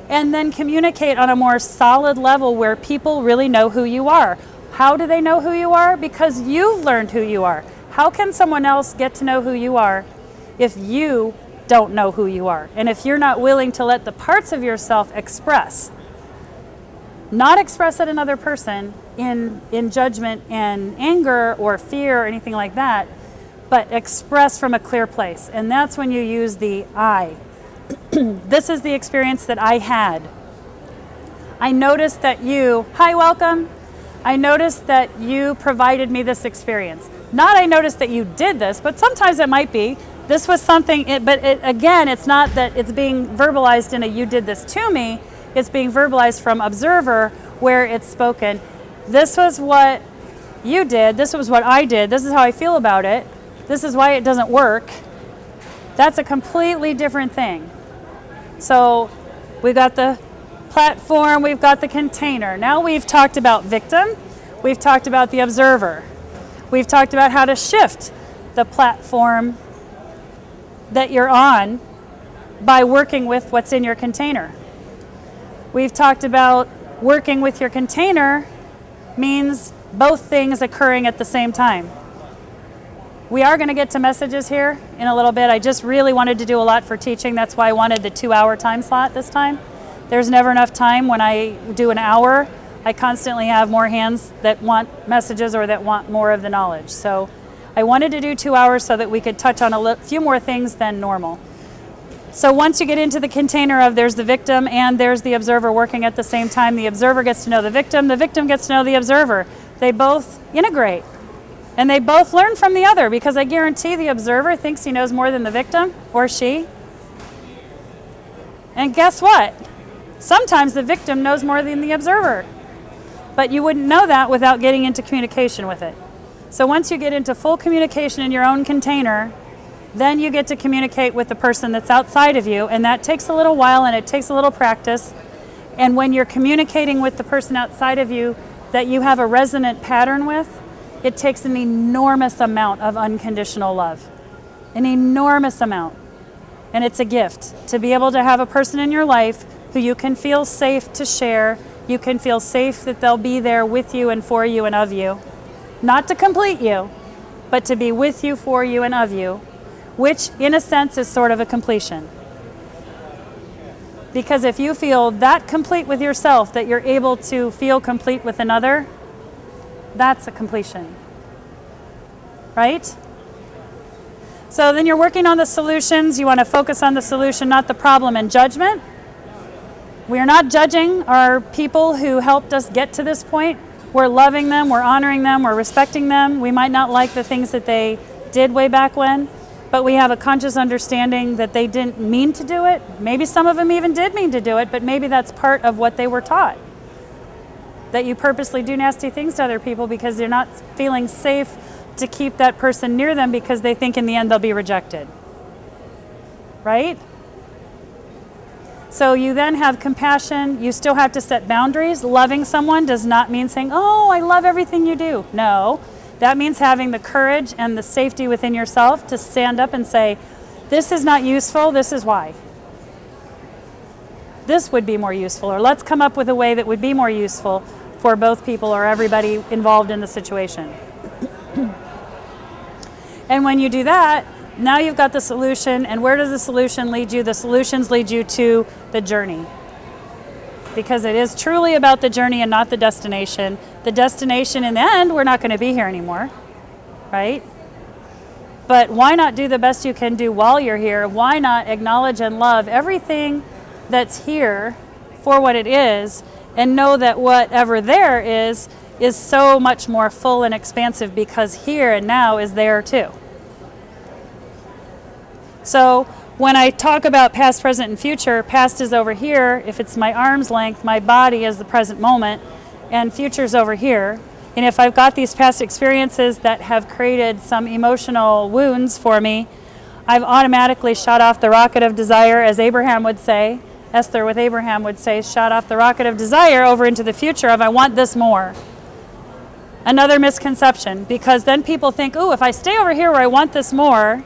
and then communicate on a more solid level where people really know who you are. How do they know who you are? Because you've learned who you are. How can someone else get to know who you are if you don't know who you are? And if you're not willing to let the parts of yourself express, not express at another person in judgment and anger or fear or anything like that, but express from a clear place. And that's when you use the I. This is the experience that I had. I noticed that you, hi, welcome. I noticed that you provided me this experience. Not I noticed that you did this, but sometimes it might be. This was something, again, it's not that it's being verbalized in a you did this to me. It's being verbalized from observer where it's spoken. This was what you did. This was what I did. This is how I feel about it. This is why it doesn't work. That's a completely different thing. So we've got the platform, we've got the container. Now we've talked about victim. We've talked about the observer. We've talked about how to shift the platform that you're on by working with what's in your container. We've talked about working with your container means both things occurring at the same time. We are going to get to messages here in a little bit. I just really wanted to do a lot for teaching. That's why I wanted the 2-hour time slot this time. There's never enough time when I do an hour. I constantly have more hands that want messages or that want more of the knowledge. So I wanted to do 2 hours so that we could touch on a few more things than normal. So once you get into the container of there's the victim and there's the observer working at the same time, the observer gets to know the victim gets to know the observer. They both integrate and they both learn from the other, because I guarantee the observer thinks he knows more than the victim or she. And guess what? Sometimes the victim knows more than the observer, but you wouldn't know that without getting into communication with it. So once you get into full communication in your own container, then you get to communicate with the person that's outside of you, and that takes a little while and it takes a little practice. And when you're communicating with the person outside of you, that you have a resonant pattern with, it takes an enormous amount of unconditional love. An enormous amount. And it's a gift to be able to have a person in your life who you can feel safe to share. You can feel safe that they'll be there with you and for you and of you. Not to complete you, but to be with you, for you, and of you, which in a sense is sort of a completion. Because if you feel that complete with yourself, that you're able to feel complete with another, that's a completion. Right? So then you're working on the solutions. You want to focus on the solution, not the problem and judgment. We are not judging our people who helped us get to this point. We're loving them, we're honoring them, we're respecting them. We might not like the things that they did way back when, but we have a conscious understanding that they didn't mean to do it. Maybe some of them even did mean to do it, but maybe that's part of what they were taught. That you purposely do nasty things to other people because you're not feeling safe to keep that person near them because they think in the end they'll be rejected. Right? So you then have compassion. You still have to set boundaries. Loving someone does not mean saying, oh, I love everything you do. No, that means having the courage and the safety within yourself to stand up and say, this is not useful, this is why. This would be more useful, or let's come up with a way that would be more useful for both people or everybody involved in the situation. And when you do that, now you've got the solution, and where does the solution lead you? The solutions lead you to the journey. Because it is truly about the journey and not the destination. The destination, in the end, we're not going to be here anymore, right? But why not do the best you can do while you're here? Why not acknowledge and love everything that's here for what it is, and know that whatever there is so much more full and expansive because here and now is there too. So when I talk about past, present, and future, past is over here. If it's my arm's length, my body is the present moment, and future's over here. And if I've got these past experiences that have created some emotional wounds for me, I've automatically shot off the rocket of desire, as Abraham would say, Esther with Abraham would say, shot off the rocket of desire over into the future of I want this more. Another misconception, because then people think, ooh, if I stay over here where I want this more,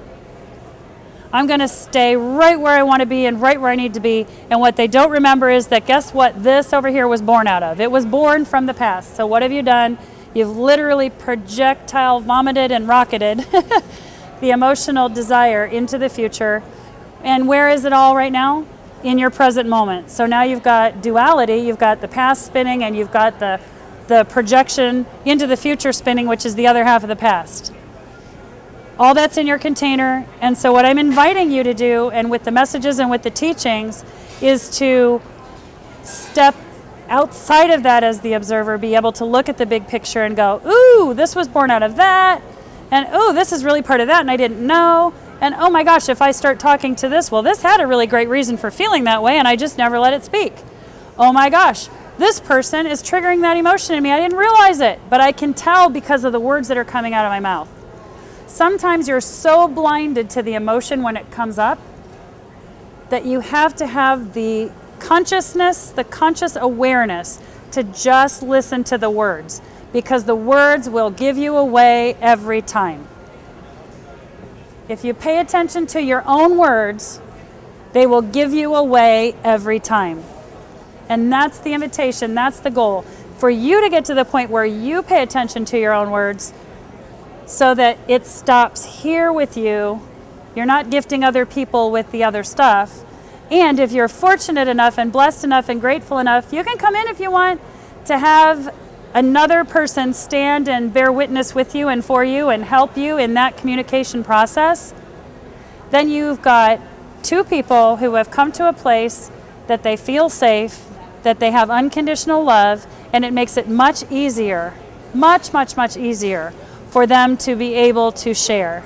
I'm going to stay right where I want to be and right where I need to be. And what they don't remember is that guess what this over here was born out of? It was born from the past. So what have you done? You've literally projectile vomited and rocketed the emotional desire into the future. And where is it all right now? In your present moment. So now you've got duality. You've got the past spinning and you've got the projection into the future spinning, which is the other half of the past. All that's in your container. And so what I'm inviting you to do, and with the messages and with the teachings, is to step outside of that as the observer, be able to look at the big picture and go, ooh, this was born out of that. And ooh, this is really part of that and I didn't know. And oh my gosh, if I start talking to this, well, this had a really great reason for feeling that way and I just never let it speak. Oh my gosh, this person is triggering that emotion in me. I didn't realize it, but I can tell because of the words that are coming out of my mouth. Sometimes you're so blinded to the emotion when it comes up that you have to have the consciousness, the conscious awareness to just listen to the words, because the words will give you away every time. If you pay attention to your own words, they will give you away every time. And that's the invitation, that's the goal. For you to get to the point where you pay attention to your own words so that it stops here with you. You're not gifting other people with the other stuff. And if you're fortunate enough and blessed enough and grateful enough, you can come in if you want to have another person stand and bear witness with you and for you and help you in that communication process. Then you've got two people who have come to a place that they feel safe, that they have unconditional love, and it makes it much easier, much, much, much easier for them to be able to share.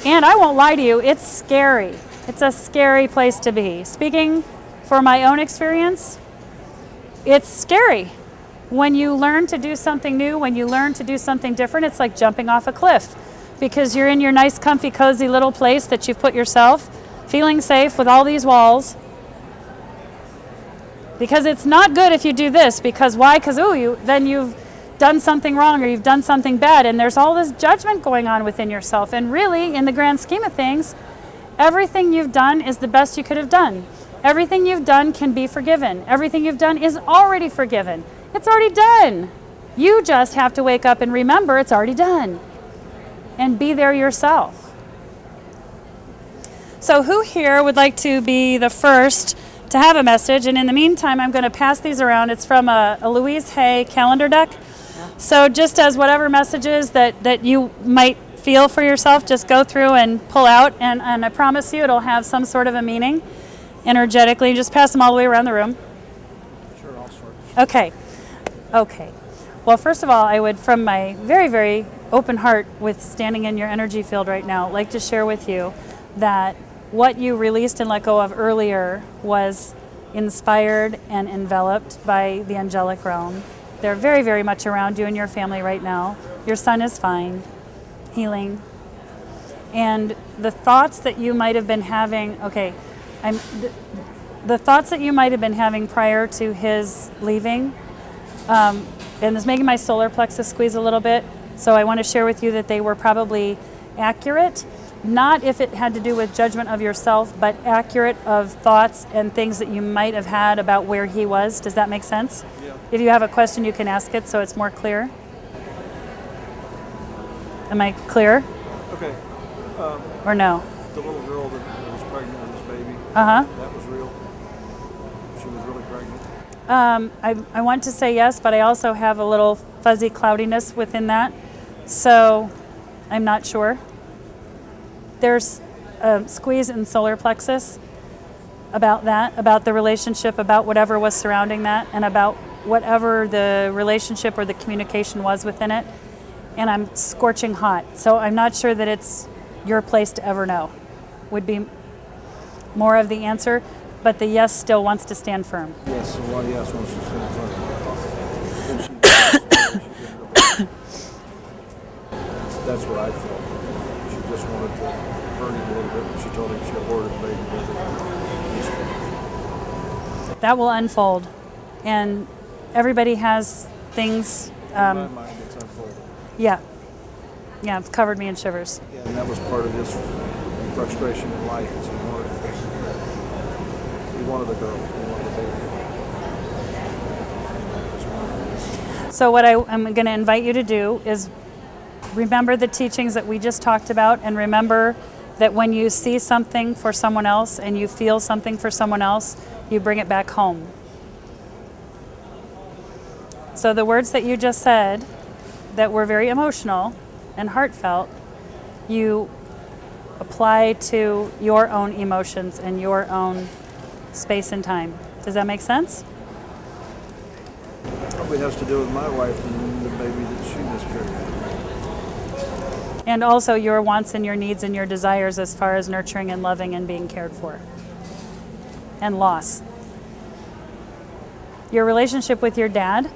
And I won't lie to you, it's scary. It's a scary place to be. Speaking for my own experience, it's scary. When you learn to do something new, when you learn to do something different, it's like jumping off a cliff, because you're in your nice, comfy, cozy little place that you've put yourself, feeling safe with all these walls. Because it's not good if you do this. Because why? Because then you've done something wrong or you've done something bad, and there's all this judgment going on within yourself. And really, in the grand scheme of things, everything you've done is the best you could have done. Everything you've done can be forgiven. Everything you've done is already forgiven. It's already done. You just have to wake up and remember it's already done. And be there yourself. So who here would like to be the first to have a message? And in the meantime, I'm going to pass these around. It's from a Louise Hay calendar deck. So just as whatever messages that you might feel for yourself, just go through and pull out. And I promise you it'll have some sort of a meaning energetically. Just pass them all the way around the room. Sure, I'll start. Okay. Well, first of all, I would, from my very, very open heart with standing in your energy field right now, like to share with you that what you released and let go of earlier was inspired and enveloped by the angelic realm. They're very, very much around you and your family right now. Your son is fine, healing. And the thoughts that you might have been having, the thoughts that you might have been having prior to his leaving, and it's making my solar plexus squeeze a little bit, so I want to share with you that they were probably accurate, not if it had to do with judgment of yourself, but accurate of thoughts and things that you might have had about where he was. Does that make sense? Yeah. If you have a question, you can ask it so it's more clear. Am I clear? Okay. Or no? The little girl that was pregnant with this baby, Uh-huh. that was real. She was really pregnant. I want to say yes, but I also have a little fuzzy cloudiness within that, so I'm not sure. There's a squeeze in solar plexus about that, about the relationship, about whatever was surrounding that, and about whatever the relationship or the communication was within it, and I'm scorching hot, so I'm not sure that it's your place to ever know, would be more of the answer. But the yes still wants to stand firm. Yes, so why yes wants to stand firm. That's what I felt. She just wanted to hurt him a little bit, but she told him she aborted the baby. That will unfold. And everybody has things. In my mind, it's unfolded. Yeah, it's covered me in shivers. Yeah, and that was part of his frustration in life, is he wanted the girl, he wanted the baby. So what I'm going to invite you to do is remember the teachings that we just talked about, and remember that when you see something for someone else and you feel something for someone else, you bring it back home. So the words that you just said that were very emotional and heartfelt, you apply to your own emotions and your own space and time. Does that make sense? Probably has to do with my wife and the baby that she miscarried. And also your wants and your needs and your desires as far as nurturing and loving and being cared for. And loss. Your relationship with your dad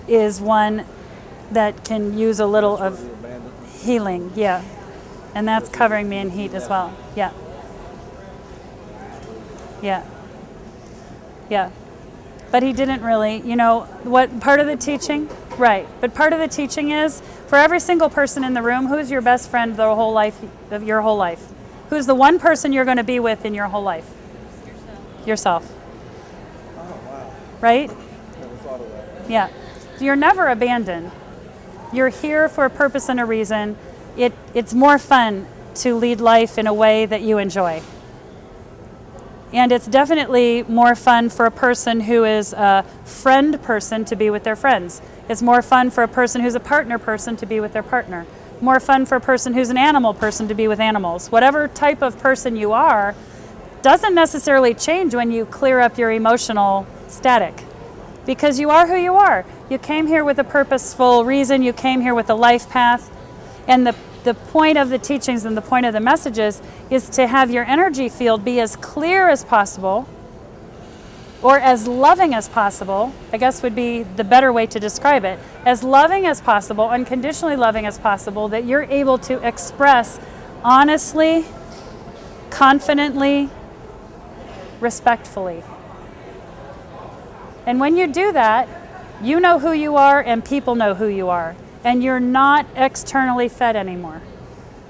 is one that can use a little of healing, yeah. And that's covering me in heat as well, yeah. Yeah. But he didn't really, what part of the teaching? Right. But part of the teaching is, for every single person in the room, who's your best friend the whole life of your whole life? Who's the one person you're going to be with in your whole life? Yourself. Oh, wow. Right? Never thought of that. Yeah. So you're never abandoned. You're here for a purpose and a reason. It's more fun to lead life in a way that you enjoy. And it's definitely more fun for a person who is a friend person to be with their friends. It's more fun for a person who's a partner person to be with their partner. More fun for a person who's an animal person to be with animals. Whatever type of person you are doesn't necessarily change when you clear up your emotional static. Because you are who you are. You came here with a purposeful reason. You came here with a life path. And the point of the teachings and the point of the messages is to have your energy field be as clear as possible, or as loving as possible, I guess would be the better way to describe it, as loving as possible, unconditionally loving as possible, that you're able to express honestly, confidently, respectfully. And when you do that, you know who you are and people know who you are. And you're not externally fed anymore.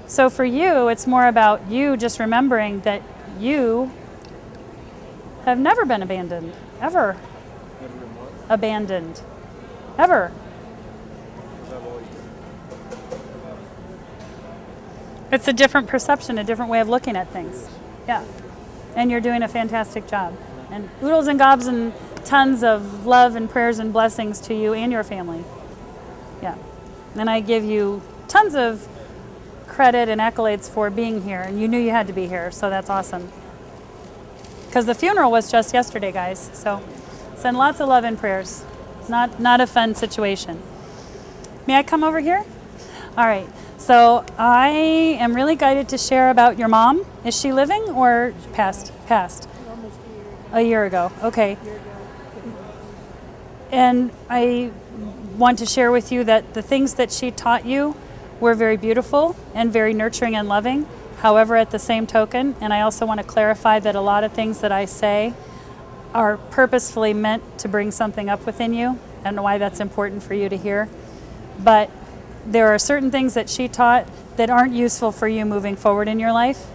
So for you, it's more about you just remembering that you have never been abandoned, ever. Never been what? Abandoned, ever. I've always been. It's a different perception, a different way of looking at things. Yeah. And you're doing a fantastic job. And oodles and gobs and tons of love and prayers and blessings to you and your family. Yeah. And I give you tons of credit and accolades for being here. And you knew you had to be here, so that's awesome. Because the funeral was just yesterday, guys. So send lots of love and prayers. It's not a fun situation. May I come over here? All right. So I am really guided to share about your mom. Is she living or passed? Passed. Almost A year ago. Okay. And I want to share with you that the things that she taught you were very beautiful and very nurturing and loving. However, at the same token, and I also want to clarify that a lot of things that I say are purposefully meant to bring something up within you. I don't know why that's important for you to hear. But there are certain things that she taught that aren't useful for you moving forward in your life.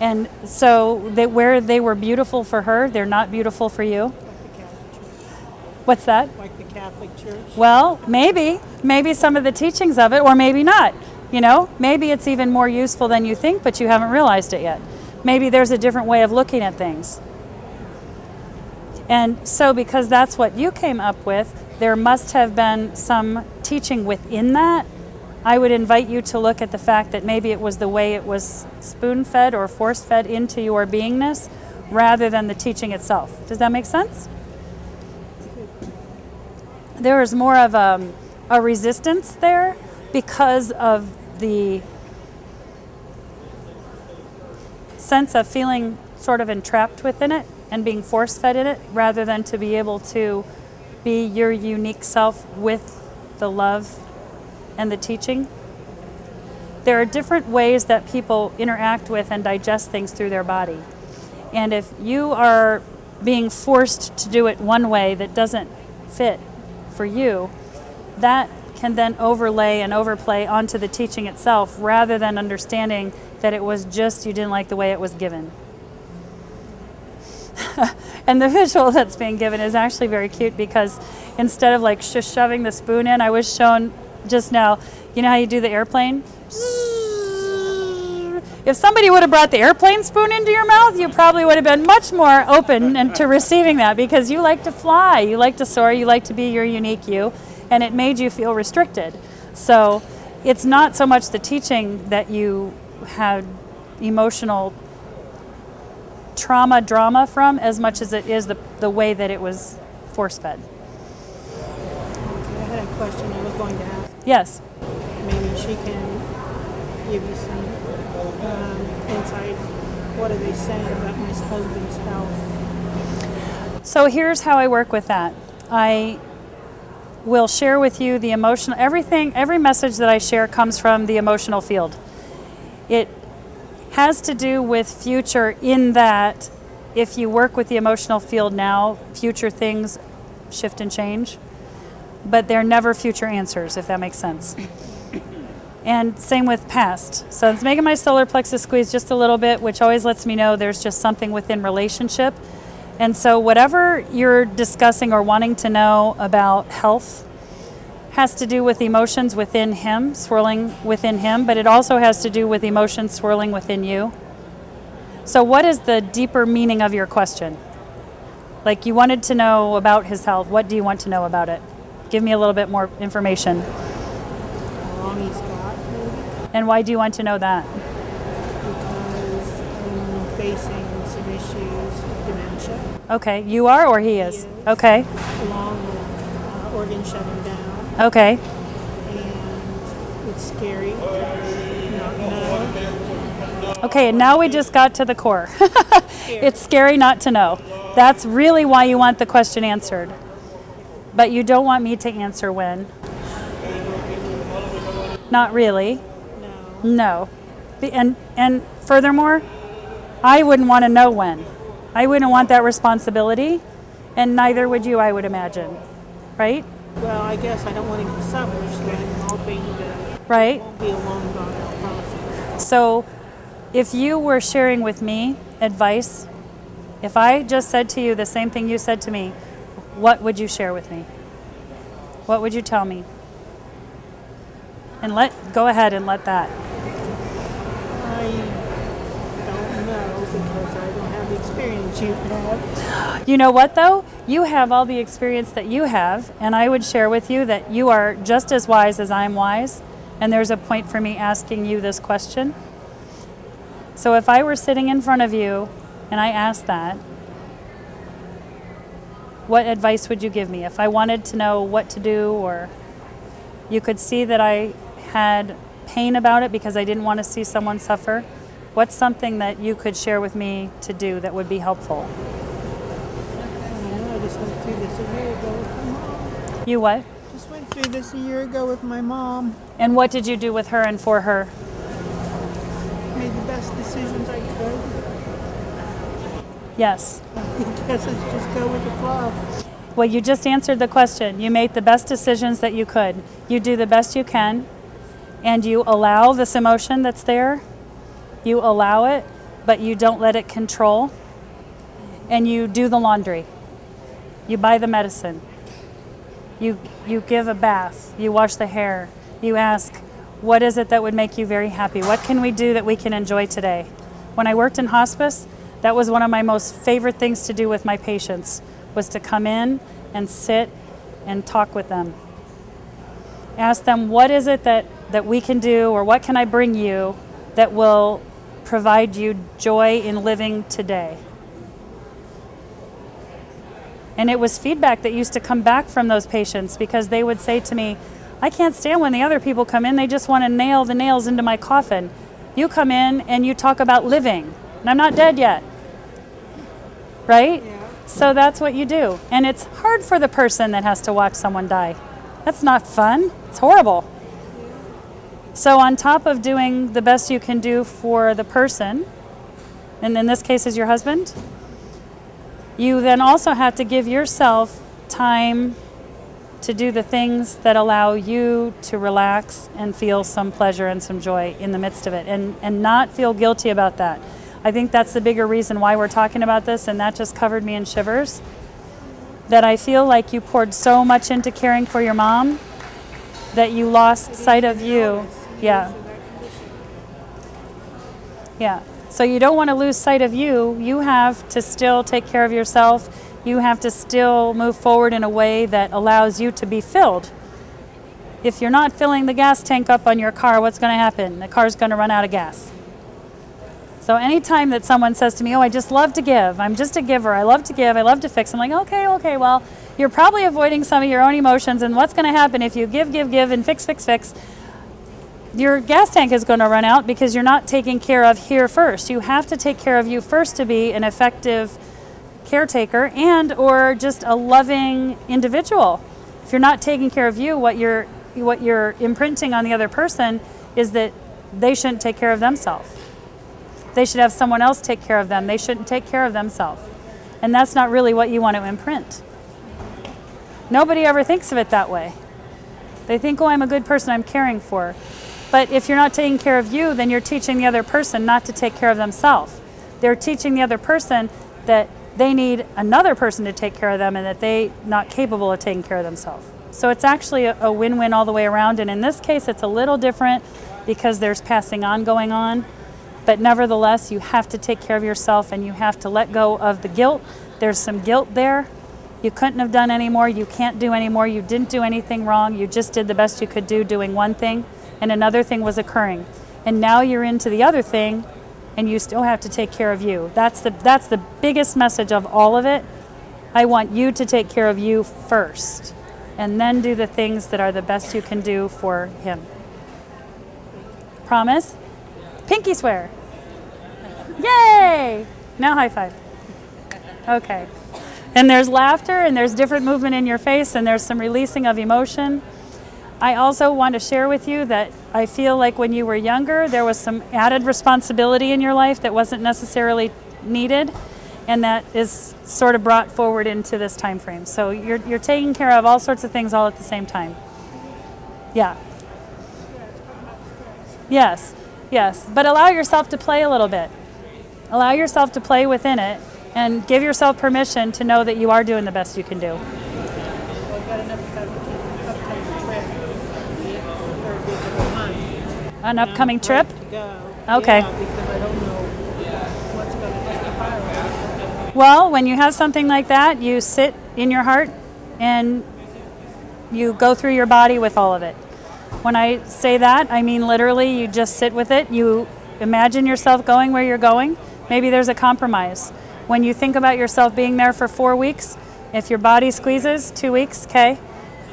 And so where they were beautiful for her, they're not beautiful for you. Like the Catholic Church. What's that? Like the Catholic Church. Well, maybe some of the teachings of it, or maybe not. You know, maybe it's even more useful than you think, but you haven't realized it yet. Maybe there's a different way of looking at things. And so because that's what you came up with, there must have been some teaching within that. I would invite you to look at the fact that maybe it was the way it was spoon-fed or force-fed into your beingness rather than the teaching itself. Does that make sense? There is more of a resistance there because of the sense of feeling sort of entrapped within it and being force-fed in it rather than to be able to be your unique self with the love and the teaching. There are different ways that people interact with and digest things through their body. And if you are being forced to do it one way that doesn't fit for you, that can then overlay and overplay onto the teaching itself rather than understanding that it was just you didn't like the way it was given. And the visual that's being given is actually very cute because instead of like just shoving the spoon in, I was shown just now, you know how you do the airplane? If somebody would have brought the airplane spoon into your mouth, you probably would have been much more open and to receiving that because you like to fly, you like to soar, you like to be your unique you, and it made you feel restricted. So it's not so much the teaching that you had emotional drama from as much as it is the way that it was force-fed. Okay, I had a question I was going to ask. Yes. Maybe she can give you some insight. What are they saying about my husband's health? So here's how I work with that. I will share with you the emotional, every message that I share comes from the emotional field. It has to do with future in that if you work with the emotional field now, future things shift and change, but they're never future answers, if that makes sense. And same with past. So it's making my solar plexus squeeze just a little bit, which always lets me know there's just something within relationship. And so whatever you're discussing or wanting to know about health has to do with emotions within him, swirling within him, but it also has to do with emotions swirling within you. So what is the deeper meaning of your question? Like you wanted to know about his health. What do you want to know about it? Give me a little bit more information. How long he's got, maybe? And why do you want to know that? Because I'm facing some issues with dementia. Okay, you are or he is? He is. Okay, Along with organ shutting down. okay. And it's scary to not know. Okay, and now we just got to the core. It's scary not to know. That's really why you want the question answered. But you don't want me to answer when. Not really. No. No. And furthermore, I wouldn't want to know when. I wouldn't want that responsibility. And neither would you, I would imagine. Right? Well, I guess I don't want him to suffer, so I'm hoping that Right? it won't be a long drawn out process. So if you were sharing with me advice, if I just said to you the same thing you said to me, what would you share with me? What would you tell me? And go ahead and let that. I don't know because I don't have the experience you have. You know what though? You have all the experience that you have, and I would share with you that you are just as wise as I'm wise, and there's a point for me asking you this question. So if I were sitting in front of you and I asked that, what advice would you give me? If I wanted to know what to do, or you could see that I had pain about it because I didn't want to see someone suffer, what's something that you could share with me to do that would be helpful? I just went through this a year ago with my mom. You what? Just went through this a year ago with my mom. And what did you do with her and for her? Made the best decisions I could. Yes. I guess it's just go with the flow. Well, you just answered the question. You made the best decisions that you could. You do the best you can, and you allow this emotion that's there. You allow it, but you don't let it control. And you do the laundry. You buy the medicine. You give a bath. You wash the hair. You ask, what is it that would make you very happy? What can we do that we can enjoy today? When I worked in hospice, that was one of my most favorite things to do with my patients, was to come in and sit and talk with them. Ask them, what is it that we can do, or what can I bring you that will provide you joy in living today? And it was feedback that used to come back from those patients, because they would say to me, I can't stand when the other people come in, they just want to nail the nails into my coffin. You come in and you talk about living, and I'm not dead yet. Right? Yeah. So that's what you do. And it's hard for the person that has to watch someone die. That's not fun. It's horrible. So on top of doing the best you can do for the person, and in this case is your husband, you then also have to give yourself time to do the things that allow you to relax and feel some pleasure and some joy in the midst of it, and not feel guilty about that. I think that's the bigger reason why we're talking about this, and that just covered me in shivers. That I feel like you poured so much into caring for your mom that you lost sight of you. Yeah. Yeah. So you don't want to lose sight of you. You have to still take care of yourself. You have to still move forward in a way that allows you to be filled. If you're not filling the gas tank up on your car, what's going to happen? The car's going to run out of gas. So anytime that someone says to me, oh, I just love to give, I'm just a giver, I love to give, I love to fix, I'm like, okay, well, you're probably avoiding some of your own emotions, and what's going to happen if you give, and fix, your gas tank is going to run out because you're not taking care of here first. You have to take care of you first to be an effective caretaker and or just a loving individual. If you're not taking care of you, what you're imprinting on the other person is that they shouldn't take care of themselves. They should have someone else take care of them. They shouldn't take care of themselves. And that's not really what you want to imprint. Nobody ever thinks of it that way. They think, oh, I'm a good person, I'm caring for. But if you're not taking care of you, then you're teaching the other person not to take care of themselves. They're teaching the other person that they need another person to take care of them and that they're not capable of taking care of themselves. So it's actually a win-win all the way around. And in this case, it's a little different because there's passing on going on. But nevertheless, you have to take care of yourself and you have to let go of the guilt. There's some guilt there. You couldn't have done any more. You can't do any more. You didn't do anything wrong. You just did the best you could do doing one thing, and another thing was occurring. And now you're into the other thing, and you still have to take care of you. That's the biggest message of all of it. I want you to take care of you first, and then do the things that are the best you can do for him. Promise? Pinky swear. Yay! Now high five. Okay. And there's laughter, and there's different movement in your face, and there's some releasing of emotion. I also want to share with you that I feel like when you were younger, there was some added responsibility in your life that wasn't necessarily needed. and that is sort of brought forward into this time frame. So you're taking care of all sorts of things all at the same time. Yeah. Yes, yes. But allow yourself to play a little bit. Allow yourself to play within it and give yourself permission to know that you are doing the best you can do. I've got an upcoming trip. Third week of the month. An upcoming trip? To go. Okay. Yeah, because I don't know what's going to transpire. Well, when you have something like that, you sit in your heart and you go through your body with all of it. When I say that, I mean literally you just sit with it. You imagine yourself going where you're going. Maybe there's a compromise. When you think about yourself being there for 4 weeks, if your body squeezes, 2 weeks, okay.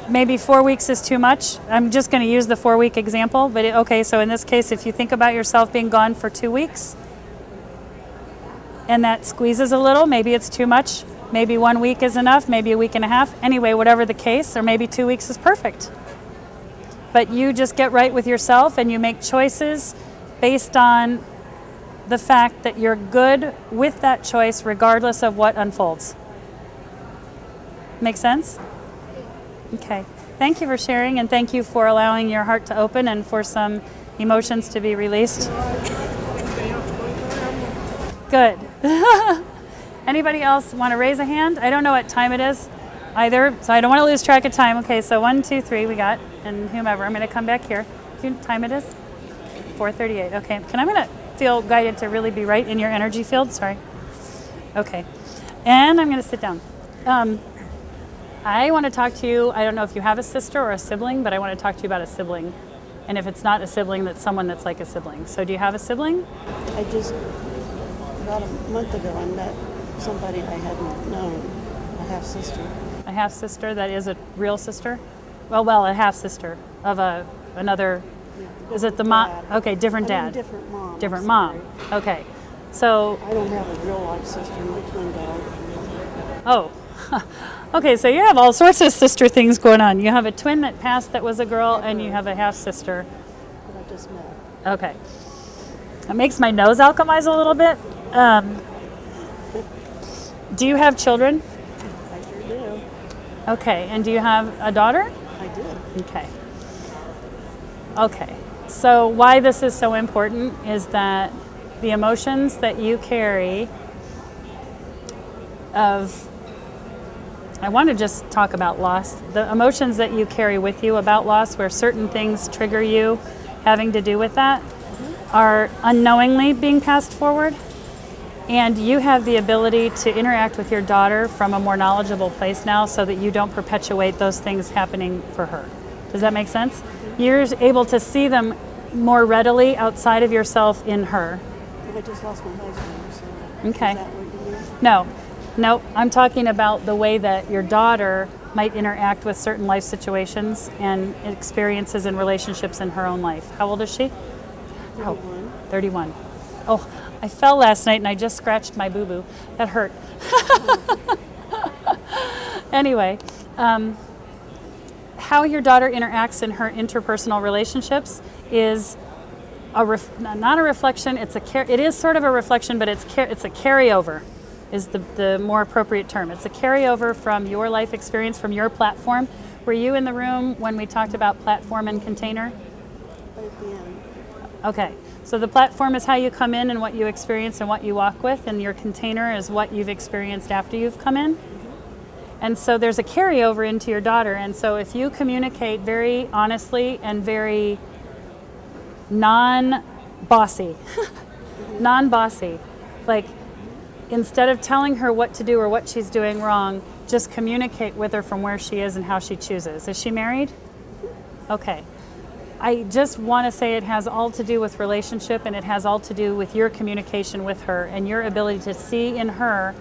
Maybe 4 weeks is too much. I'm just going to use the 4-week example, but okay, so in this case, if you think about yourself being gone for 2 weeks, and that squeezes a little, maybe it's too much, maybe 1 week is enough, maybe a week and a half, anyway, whatever the case, or maybe 2 weeks is perfect. But you just get right with yourself and you make choices based on the fact that you're good with that choice regardless of what unfolds. Make sense? Okay. Thank you for sharing, and thank you for allowing your heart to open and for some emotions to be released. Good. Anybody else want to raise a hand? I don't know what time it is either, so I don't want to lose track of time. Okay, so 1, 2, 3 we got, and whomever. I'm going to come back here. Do you know what time it is? 4:38. Okay, I'm going to feel guided to really be right in your energy field. Sorry. Okay, and I'm going to sit down. I want to talk to you. I don't know if you have a sister or a sibling, but I want to talk to you about a sibling. And if it's not a sibling, that's someone that's like a sibling. So do you have a sibling? I just, about a month ago, I met somebody I hadn't known, a half-sister. A half-sister that is a real sister? Well, a half-sister of another, is it the mom? Okay, different dad. Different mom. Different mom. Okay. So, I don't have a real-life sister, my twin dog. oh. Okay, so you have all sorts of sister things going on. You have a twin that passed that was a girl, and you have a half-sister. That I just met. Okay. It makes my nose alchemize a little bit. Do you have children? I sure do. Okay, and do you have a daughter? I did. Okay. Okay. So why this is so important is that the emotions that you carry I want to just talk about loss. The emotions that you carry with you about loss, where certain things trigger you having to do with that, are unknowingly being passed forward. And you have the ability to interact with your daughter from a more knowledgeable place now so that you don't perpetuate those things happening for her. Does that make sense? You're able to see them more readily outside of yourself in her. But I just lost my husband, so Okay. is that what you mean? No, I'm talking about the way that your daughter might interact with certain life situations and experiences and relationships in her own life. How old is she? 31. 31. Oh, I fell last night and I just scratched my boo-boo. That hurt. Anyway, how your daughter interacts in her interpersonal relationships is not a reflection. It is sort of a reflection, but it's a carryover. Is the more appropriate term. It's a carryover from your life experience, from your platform. Were you in the room when we talked about platform and container? Right at the end. Okay, so the platform is how you come in and what you experience and what you walk with, and your container is what you've experienced after you've come in. And so there's a carryover into your daughter, and so if you communicate very honestly and very non-bossy, like, instead of telling her what to do or what she's doing wrong, just communicate with her from where she is and how she chooses. Is she married? Okay. I just want to say it has all to do with relationship, and it has all to do with your communication with her and your ability to see in her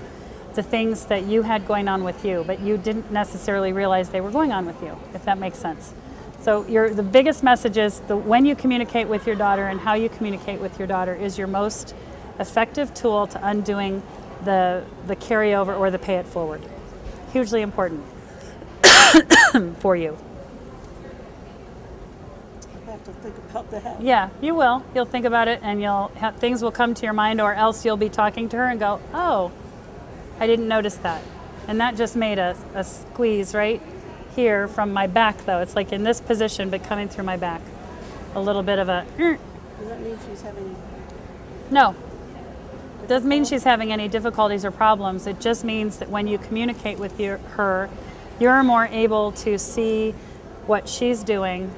the things that you had going on with you, but you didn't necessarily realize they were going on with you, if that makes sense. So the biggest message is when you communicate with your daughter and how you communicate with your daughter is your most effective tool to undoing the carryover or the pay it forward. Hugely important for you. I have to think about that. Yeah, you will. You'll think about it, and things will come to your mind, or else you'll be talking to her and go, oh, I didn't notice that. And that just made a squeeze right here from my back, though. It's like in this position, but coming through my back. A little bit of a... Does that mean she's having... No. It doesn't mean she's having any difficulties or problems. It just means that when you communicate with her, you're more able to see what she's doing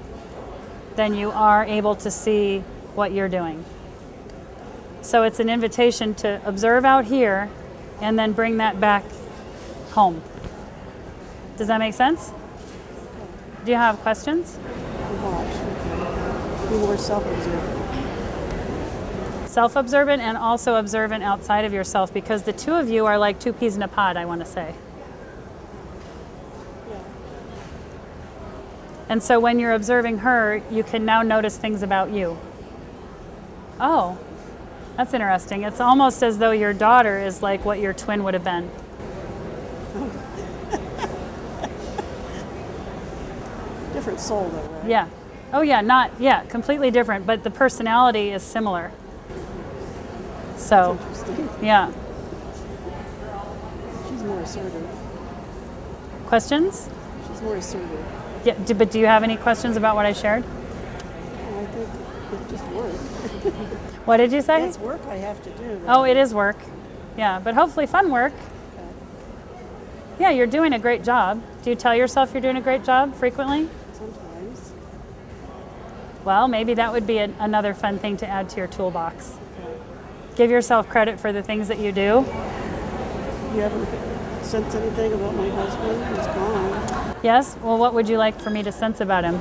than you are able to see what you're doing. So it's an invitation to observe out here and then bring that back home. Does that make sense? Do you have questions? Watch. Be more self-observant. Self-observant and also observant outside of yourself, because the two of you are like two peas in a pod, I want to say. Yeah. And so when you're observing her, you can now notice things about you. Oh, that's interesting. It's almost as though your daughter is like what your twin would have been. Different soul, though, right? Yeah. Oh, yeah, completely different, but the personality is similar. So, Interesting. yeah. She's more assertive. Questions? She's more assertive. Yeah, but do you have any questions about what I shared? I think it's just work. What did you say? It's work I have to do. Oh, it is work. Yeah, but hopefully fun work. Yeah, you're doing a great job. Do you tell yourself you're doing a great job frequently? Sometimes. Well, maybe that would be another fun thing to add to your toolbox. Give yourself credit for the things that you do. You haven't sensed anything about my husband? He's gone. Yes? Well, what would you like for me to sense about him?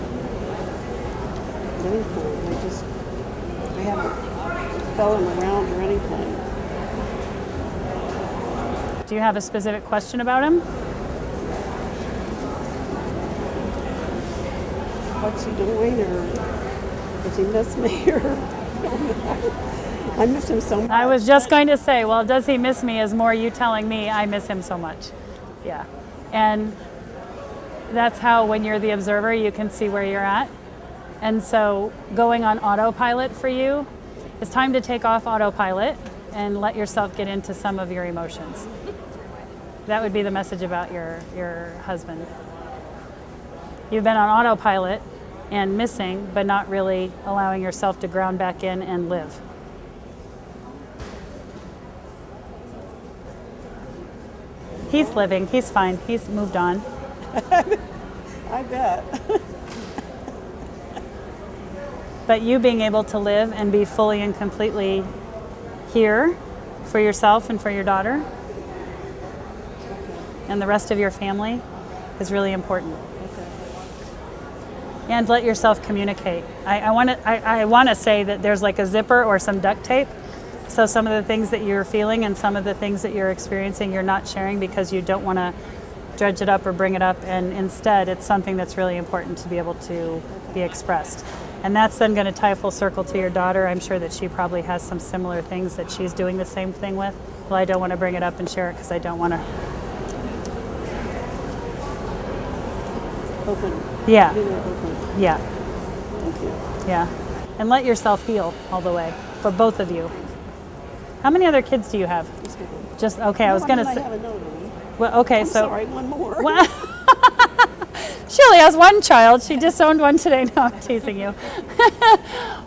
Anything. I haven't felt him around or anything. Do you have a specific question about him? What's he doing, or does he miss me, or I don't know. I miss him so much. I was just going to say, well, does he miss me is more you telling me I miss him so much. Yeah. And that's how, when you're the observer, you can see where you're at. And so going on autopilot for you, it's time to take off autopilot and let yourself get into some of your emotions. That would be the message about your husband. You've been on autopilot and missing, but not really allowing yourself to ground back in and live. He's living, he's fine, he's moved on. I bet. But you being able to live and be fully and completely here for yourself and for your daughter and the rest of your family is really important. And let yourself communicate. I want to say that there's like a zipper or some duct tape. So some of the things that you're feeling and some of the things that you're experiencing, you're not sharing because you don't want to dredge it up or bring it up. And instead, it's something that's really important to be able to be expressed. And that's then going to tie full circle to your daughter. I'm sure that she probably has some similar things that she's doing the same thing with. Well, I don't want to bring it up and share it because I don't want to. Open. Yeah. Really open. Yeah. Thank you. Yeah. And let yourself heal all the way for both of you. How many other kids do you have? Just kidding. Just, okay, I was going to I say. have another one. Well, okay, I'm so. sorry, one more. Well, she only has one child. She disowned one today. No, I'm teasing you.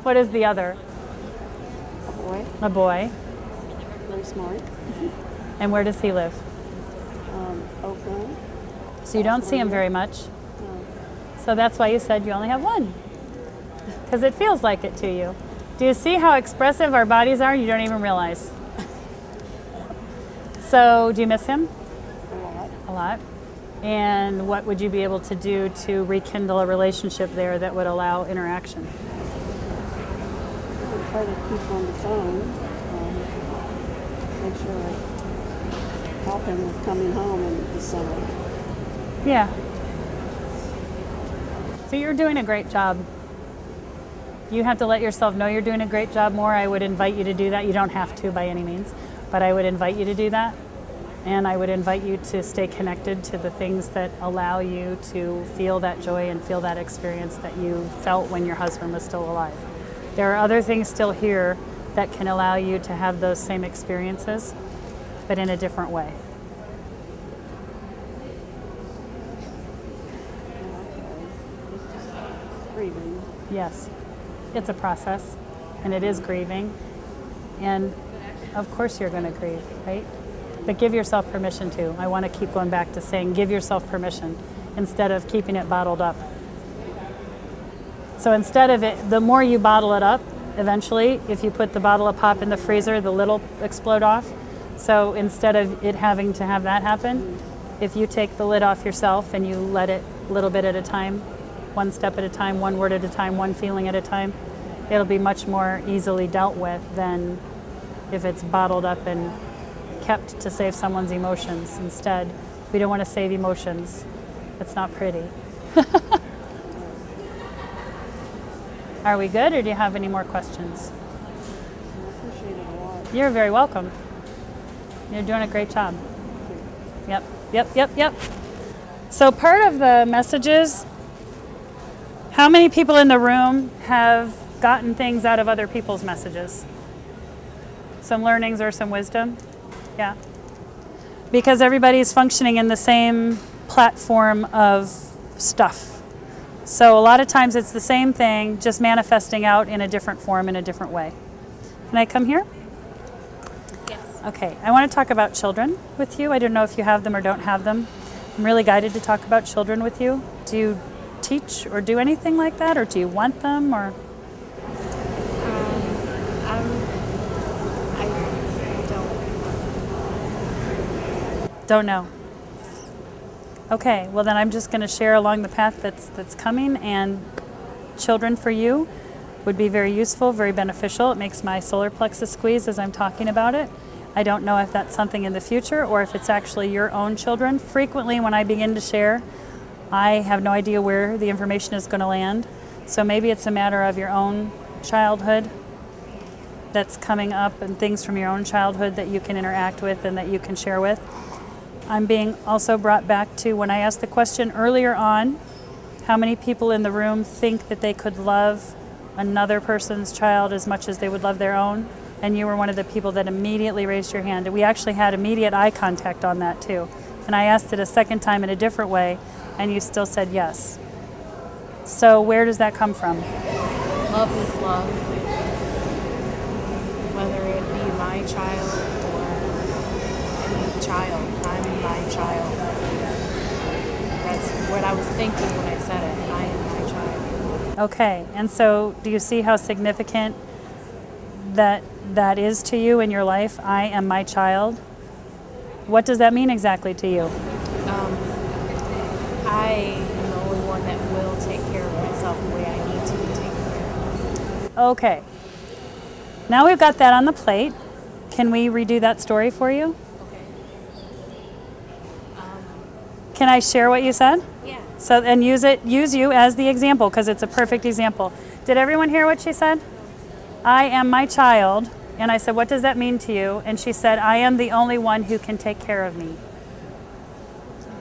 What is the other? A boy. A boy. Very smart. And where does he live? Oakland. So you don't see him very much. So that's why you said you only have one. Because it feels like it to you. Do you see how expressive our bodies are? You don't even realize. So do you miss him? A lot. A lot. And what would you be able to do to rekindle a relationship there that would allow interaction? I try to keep on the phone. Make sure I help him with coming home in the summer. Yeah. So you're doing a great job. You have to let yourself know you're doing a great job more. I would invite you to do that. You don't have to by any means, but I would invite you to do that. And I would invite you to stay connected to the things that allow you to feel that joy and feel that experience that you felt when your husband was still alive. There are other things still here that can allow you to have those same experiences, but in a different way. grieving. Yes, it's a process, and it is grieving. And of course you're going to grieve, right? But give yourself permission to. I want to keep going back to saying give yourself permission instead of keeping it bottled up. So instead of it, the more you bottle it up, eventually, if you put the bottle of pop in the freezer, the lid will explode off. So instead of it having to have that happen, if you take the lid off yourself and you let it a little bit at a time, one step at a time, one word at a time, one feeling at a time, it'll be much more easily dealt with than if it's bottled up and kept to save someone's emotions. Instead, we don't want to save emotions. It's not pretty. Are we good, or do you have any more questions? I appreciate it a lot. You're very welcome. You're doing a great job. Yep. So part of the messages, how many people in the room have gotten things out of other people's messages? Some learnings or some wisdom? Yeah. Because everybody's functioning in the same platform of stuff. So a lot of times it's the same thing, just manifesting out in a different form, in a different way. Can I come here? Yes. Okay, I want to talk about children with you. I don't know if you have them or don't have them. I'm really guided to talk about children with you. Do you teach or do anything like that, or do you want them, or? I don't. Don't know. Okay, well then I'm just going to share along the path that's coming, and children for you would be very useful, very beneficial. It makes my solar plexus squeeze as I'm talking about it. I don't know if that's something in the future or if it's actually your own children. Frequently when I begin to share, I have no idea where the information is going to land. So maybe it's a matter of your own childhood that's coming up, and things from your own childhood that you can interact with and that you can share with. I'm being also brought back to when I asked the question earlier on, how many people in the room think that they could love another person's child as much as they would love their own? And you were one of the people that immediately raised your hand. And we actually had immediate eye contact on that too. And I asked it a second time in a different way, and you still said yes. So where does that come from? Love is love. Whether it be my child or any child, I'm my child. That's what I was thinking when I said it. I am my child. Okay, and so do you see how significant that is to you in your life? I am my child. What does that mean exactly to you? I am the only one that will take care of myself the way I need to be taken care of. Okay. Now we've got that on the plate. Can we redo that story for you? Okay. Can I share what you said? Yeah. So, and use you as the example, because it's a perfect example. Did everyone hear what she said? I am my child. And I said, what does that mean to you? And she said, I am the only one who can take care of me.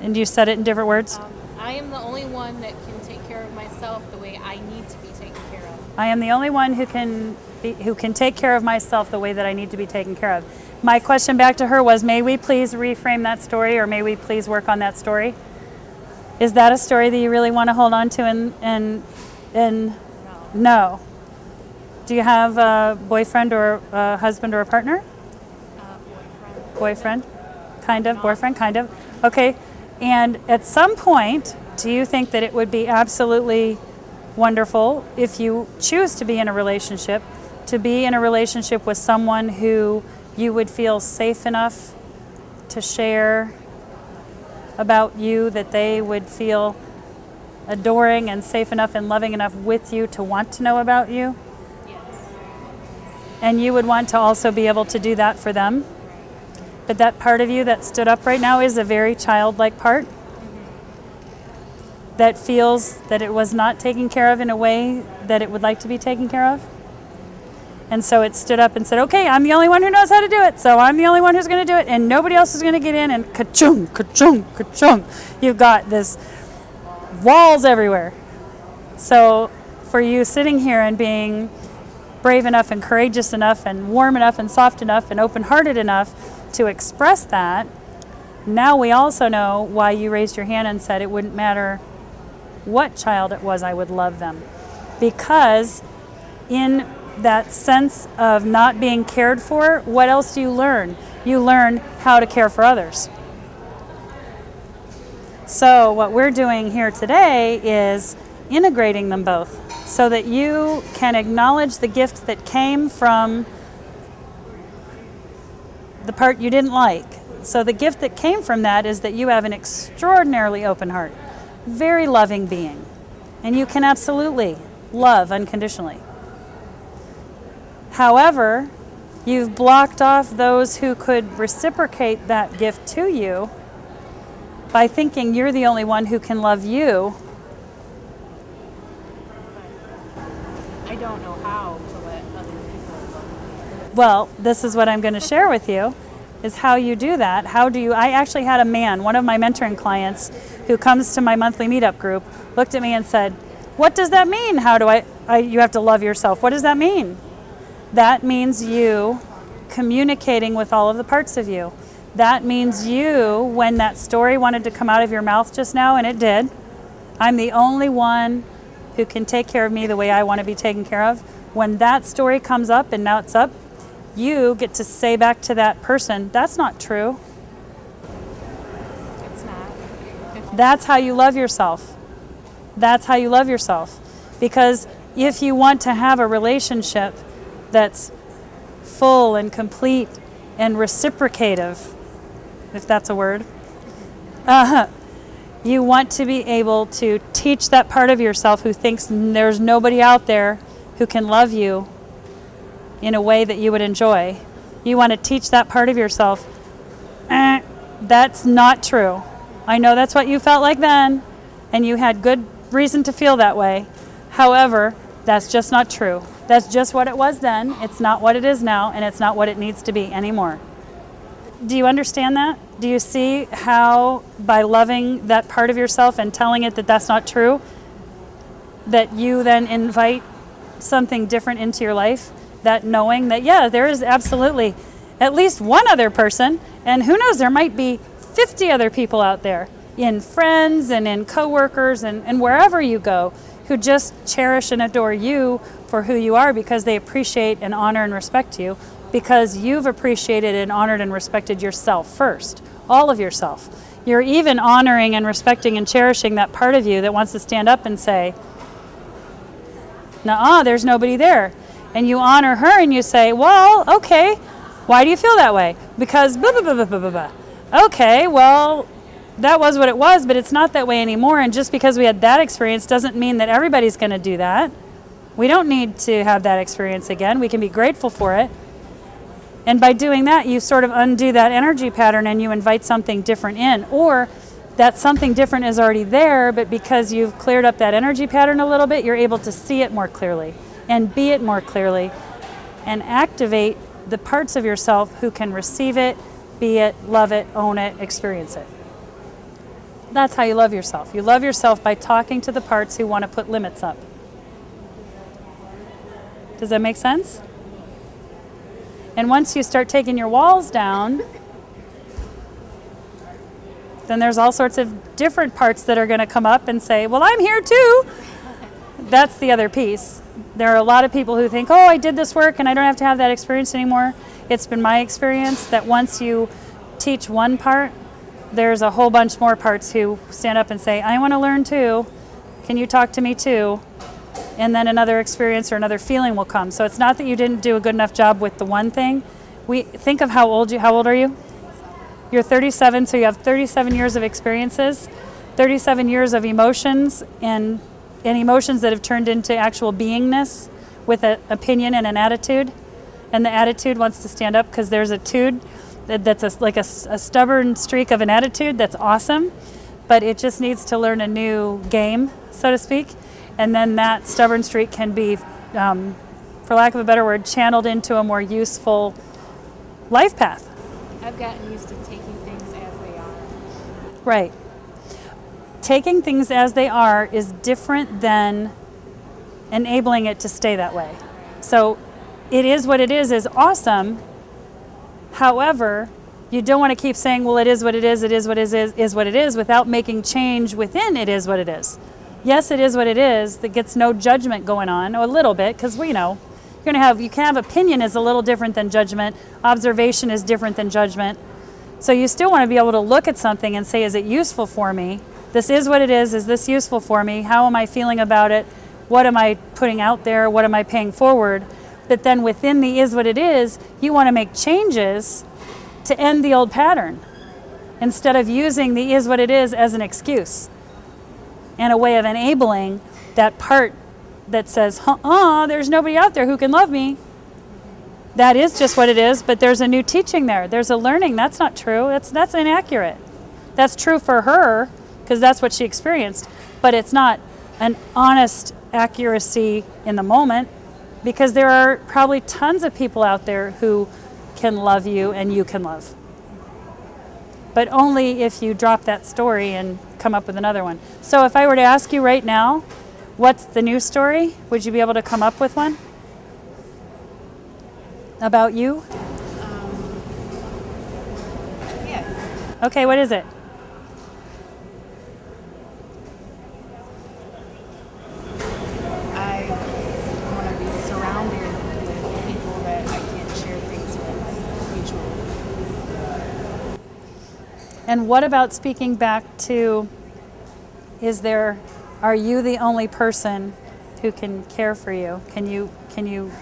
And you said it in different words? I am the only one that can take care of myself the way I need to be taken care of. I am the only one who can take care of myself the way that I need to be taken care of. My question back to her was, may we please reframe that story, or may we please work on that story? Is that a story that you really want to hold on to and no? Do you have a boyfriend or a husband or a partner? Boyfriend? Kind of. Boyfriend? Kind of. Okay. And at some point, do you think that it would be absolutely wonderful if you choose to be in a relationship, with someone who you would feel safe enough to share about you, that they would feel adoring and safe enough and loving enough with you to want to know about you? And you would want to also be able to do that for them. But that part of you that stood up right now is a very childlike part that feels that it was not taken care of in a way that it would like to be taken care of. And so it stood up and said, okay, I'm the only one who knows how to do it, so I'm the only one who's going to do it, and nobody else is going to get in, and ka-chung, ka-chung, ka-chung. You've got this walls everywhere. So for you sitting here and being brave enough and courageous enough and warm enough and soft enough and open-hearted enough to express that, now we also know why you raised your hand and said it wouldn't matter what child it was, I would love them. Because in that sense of not being cared for, what else do you learn? You learn how to care for others. So what we're doing here today is integrating them both so that you can acknowledge the gift that came from the part you didn't like. So the gift that came from that is that you have an extraordinarily open heart, very loving being, and you can absolutely love unconditionally. However, you've blocked off those who could reciprocate that gift to you by thinking you're the only one who can love you. I don't know how to let other people love me. Well, this is what I'm going to share with you, is how you do that. I actually had a man, one of my mentoring clients, who comes to my monthly meetup group, looked at me and said, "What does that mean? How do you have to love yourself? What does that mean?" That means you communicating with all of the parts of you. That means you, when that story wanted to come out of your mouth just now, and it did, I'm the only one who can take care of me the way I want to be taken care of. When that story comes up and now it's up, you get to say back to that person, that's not true. It's not. That's how you love yourself. That's how you love yourself. Because if you want to have a relationship that's full and complete and reciprocative, if that's a word, you want to be able to teach that part of yourself who thinks there's nobody out there who can love you in a way that you would enjoy. You want to teach that part of yourself, that's not true. I know that's what you felt like then, and you had good reason to feel that way. However, that's just not true. That's just what it was then. It's not what it is now, and it's not what it needs to be anymore. Do you understand that? Do you see how by loving that part of yourself and telling it that that's not true, that you then invite something different into your life? That knowing that, yeah, there is absolutely at least one other person, and who knows, there might be 50 other people out there, in friends and in coworkers and wherever you go, who just cherish and adore you for who you are because they appreciate and honor and respect you, because you've appreciated and honored and respected yourself first, all of yourself. You're even honoring and respecting and cherishing that part of you that wants to stand up and say, "Nuh-uh, there's nobody there." And you honor her and you say, "Well, okay, why do you feel that way?" Because blah, blah, blah, blah, blah, blah, blah. Okay, well, that was what it was, but it's not that way anymore. And just because we had that experience doesn't mean that everybody's going to do that. We don't need to have that experience again. We can be grateful for it. And by doing that, you sort of undo that energy pattern and you invite something different in. Or that something different is already there, but because you've cleared up that energy pattern a little bit, you're able to see it more clearly and be it more clearly and activate the parts of yourself who can receive it, be it, love it, own it, experience it. That's how you love yourself. You love yourself by talking to the parts who want to put limits up. Does that make sense? And once you start taking your walls down, then there's all sorts of different parts that are going to come up and say, "Well, I'm here too." That's the other piece. There are a lot of people who think, "Oh, I did this work and I don't have to have that experience anymore." It's been my experience that once you teach one part, there's a whole bunch more parts who stand up and say, "I want to learn too. Can you talk to me too?" And then another experience or another feeling will come. So it's not that you didn't do a good enough job with the one thing. We think of how old are you? You're 37, so you have 37 years of experiences, 37 years of emotions, and emotions that have turned into actual beingness with an opinion and an attitude. And the attitude wants to stand up because there's a tude that's like a stubborn streak of an attitude that's awesome, but it just needs to learn a new game, so to speak. And then that stubborn streak can be, for lack of a better word, channeled into a more useful life path. I've gotten used to taking things as they are. Right. Taking things as they are is different than enabling it to stay that way. So it is what it is awesome. However, you don't want to keep saying, "Well, it is what it is what it is what it is what it is," without making change within it is what it is. yes, it is what it is, that gets no judgment going on, or a little bit, because you can have opinion is a little different than judgment, observation is different than judgment. So you still want to be able to look at something and say, is it useful for me? This is what it is this useful for me? How am I feeling about it? What am I putting out there? What am I paying forward? But then within the is what it is, you want to make changes to end the old pattern instead of using the is what it is as an excuse and a way of enabling that part that says, there's nobody out there who can love me. That is just what it is, but there's a new teaching there. There's a learning. That's not true. That's inaccurate. That's true for her because that's what she experienced, but it's not an honest accuracy in the moment because there are probably tons of people out there who can love you and you can love. But only if you drop that story and come up with another one. So if I were to ask you right now, what's the new story? Would you be able to come up with one? About you? Yes. Okay, what is it? I want to be surrounded with people that I can share things with mutually. And what about speaking back to, are you the only person who can care for you? Can you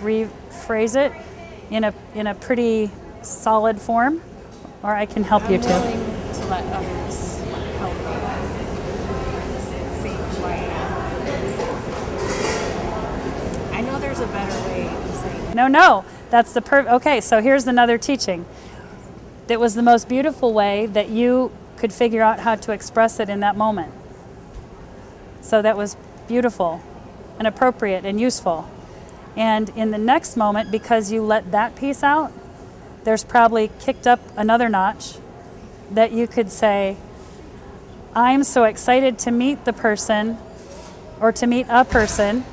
rephrase it in a pretty solid form? Or I can help you too. I'm willing to let others help me see who I am. I know there's a better way of saying it. No, that's okay, so here's another teaching. That was the most beautiful way that you could figure out how to express it in that moment. So that was beautiful and appropriate and useful. And in the next moment, because you let that piece out, there's probably kicked up another notch that you could say, I'm so excited to meet the person or to meet a person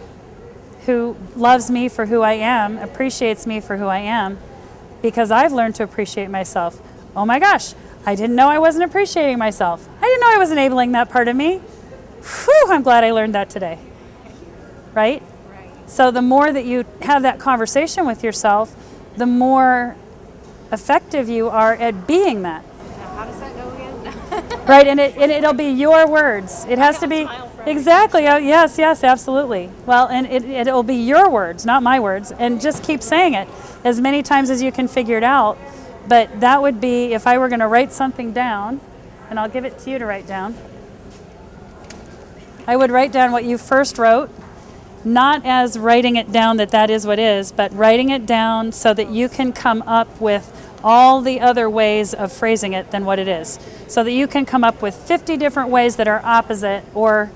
who loves me for who I am, appreciates me for who I am, because I've learned to appreciate myself. Oh my gosh, I didn't know I wasn't appreciating myself. I didn't know I was enabling that part of me. Whew, I'm glad I learned that today. Right? So the more that you have that conversation with yourself, the more effective you are at being that. How does that go again? Right, and it'll be your words. It has to be, exactly, oh, yes, absolutely. Well, and it'll be your words, not my words, and just keep saying it as many times as you can figure it out. But that would be, if I were going to write something down, and I'll give it to you to write down, I would write down what you first wrote, not as writing it down that is what is, but writing it down so that you can come up with all the other ways of phrasing it than what it is. So that you can come up with 50 different ways that are opposite or,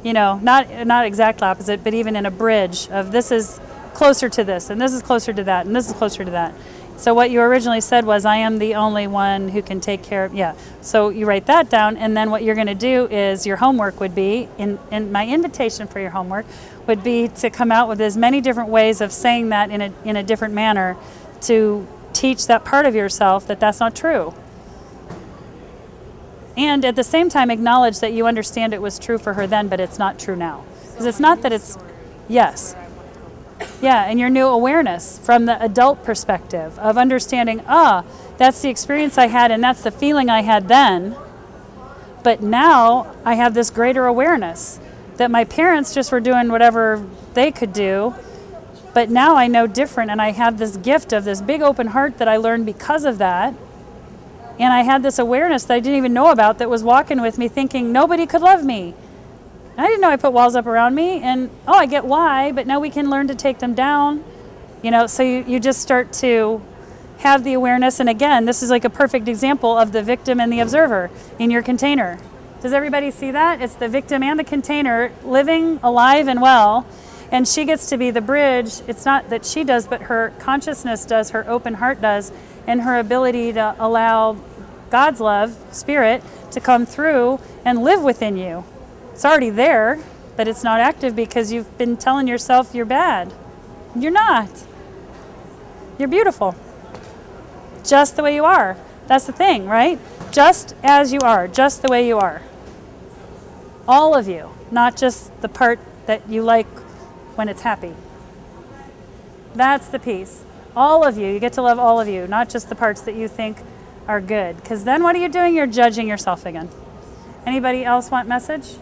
not exact opposite, but even in a bridge of this is closer to this, and this is closer to that, and this is closer to that. So what you originally said was, I am the only one who can take care of, So you write that down, and then what you're going to do is your homework would be, in my invitation for your homework, would be to come out with as many different ways of saying that in a different manner to teach that part of yourself that that's not true. And at the same time, acknowledge that you understand it was true for her then, but it's not true now. Because it's not that it's, yes. Yeah, and your new awareness from the adult perspective of understanding, that's the experience I had and that's the feeling I had then. But now I have this greater awareness that my parents just were doing whatever they could do. But now I know different, and I have this gift of this big open heart that I learned because of that. And I had this awareness that I didn't even know about that was walking with me thinking nobody could love me. I didn't know I put walls up around me, and I get why, but now we can learn to take them down. So you just start to have the awareness, and again, this is like a perfect example of the victim and the observer in your container. Does everybody see that? It's the victim and the container living alive and well, and she gets to be the bridge. It's not that she does, but her consciousness does, her open heart does, and her ability to allow God's love, spirit, to come through and live within you. It's already there, but it's not active because you've been telling yourself you're bad. You're not. You're beautiful. Just the way you are. That's the thing, right? Just as you are, just the way you are. All of you. not just the part that you like when it's happy. That's the piece. All of you get to love all of you, not just the parts that you think are good. Because then what are you doing? You're judging yourself again. Anybody else want message?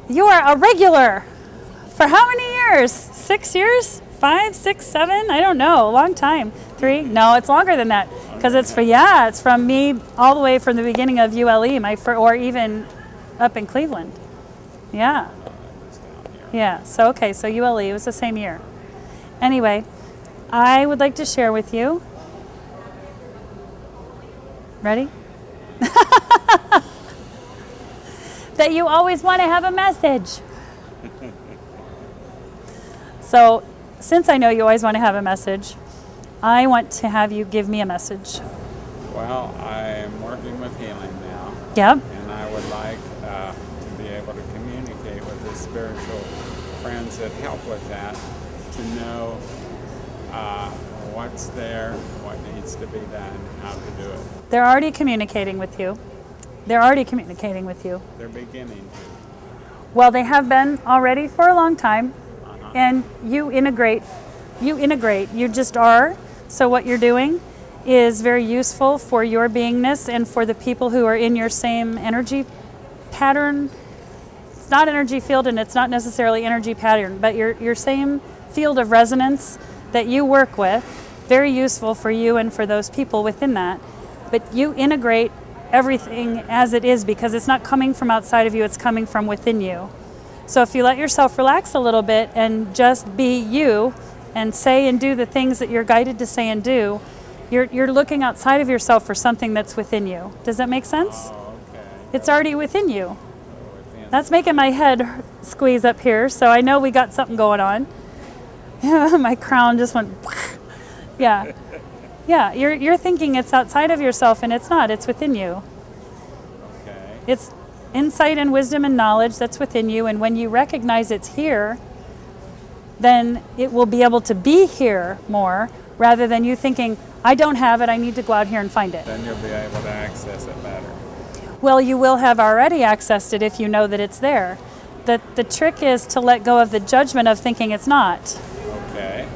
You are a regular. For how many years? 6 years? 5, 6, 7? I don't know. A long time. 3? No, it's longer than that. Because it's from me all the way from the beginning of ULE, or even up in Cleveland. Yeah. Yeah. So ULE, it was the same year. Anyway, I would like to share with you. Ready? That you always want to have a message. So, since I know you always want to have a message, I want to have you give me a message. Well, I'm working with healing now. Yep. And I would like to be able to communicate with the spiritual friends that help with that, to know what's there, what needs to be done, how to do it. They're already communicating with you. They're beginning to. Well, they have been already for a long time. And you integrate. You just are. So what you're doing is very useful for your beingness and for the people who are in your same energy pattern. It's not energy field and it's not necessarily energy pattern, but your same field of resonance that you work with, very useful for you and for those people within that. But you integrate everything as it is because it's not coming from outside of you, it's coming from within you. So if you let yourself relax a little bit and just be you and say and do the things that you're guided to say and do, you're looking outside of yourself for something that's within you. Does that make sense? Oh, okay. It's already within you. That's making my head squeeze up here, so I know we got something going on. My crown just went, yeah. Yeah, you're thinking it's outside of yourself, and it's not. It's within you. Okay. It's insight and wisdom and knowledge that's within you, and when you recognize it's here, then it will be able to be here more, rather than you thinking, I don't have it, I need to go out here and find it. Then you'll be able to access it better. Well, you will have already accessed it if you know that it's there. The trick is to let go of the judgment of thinking it's not. Okay.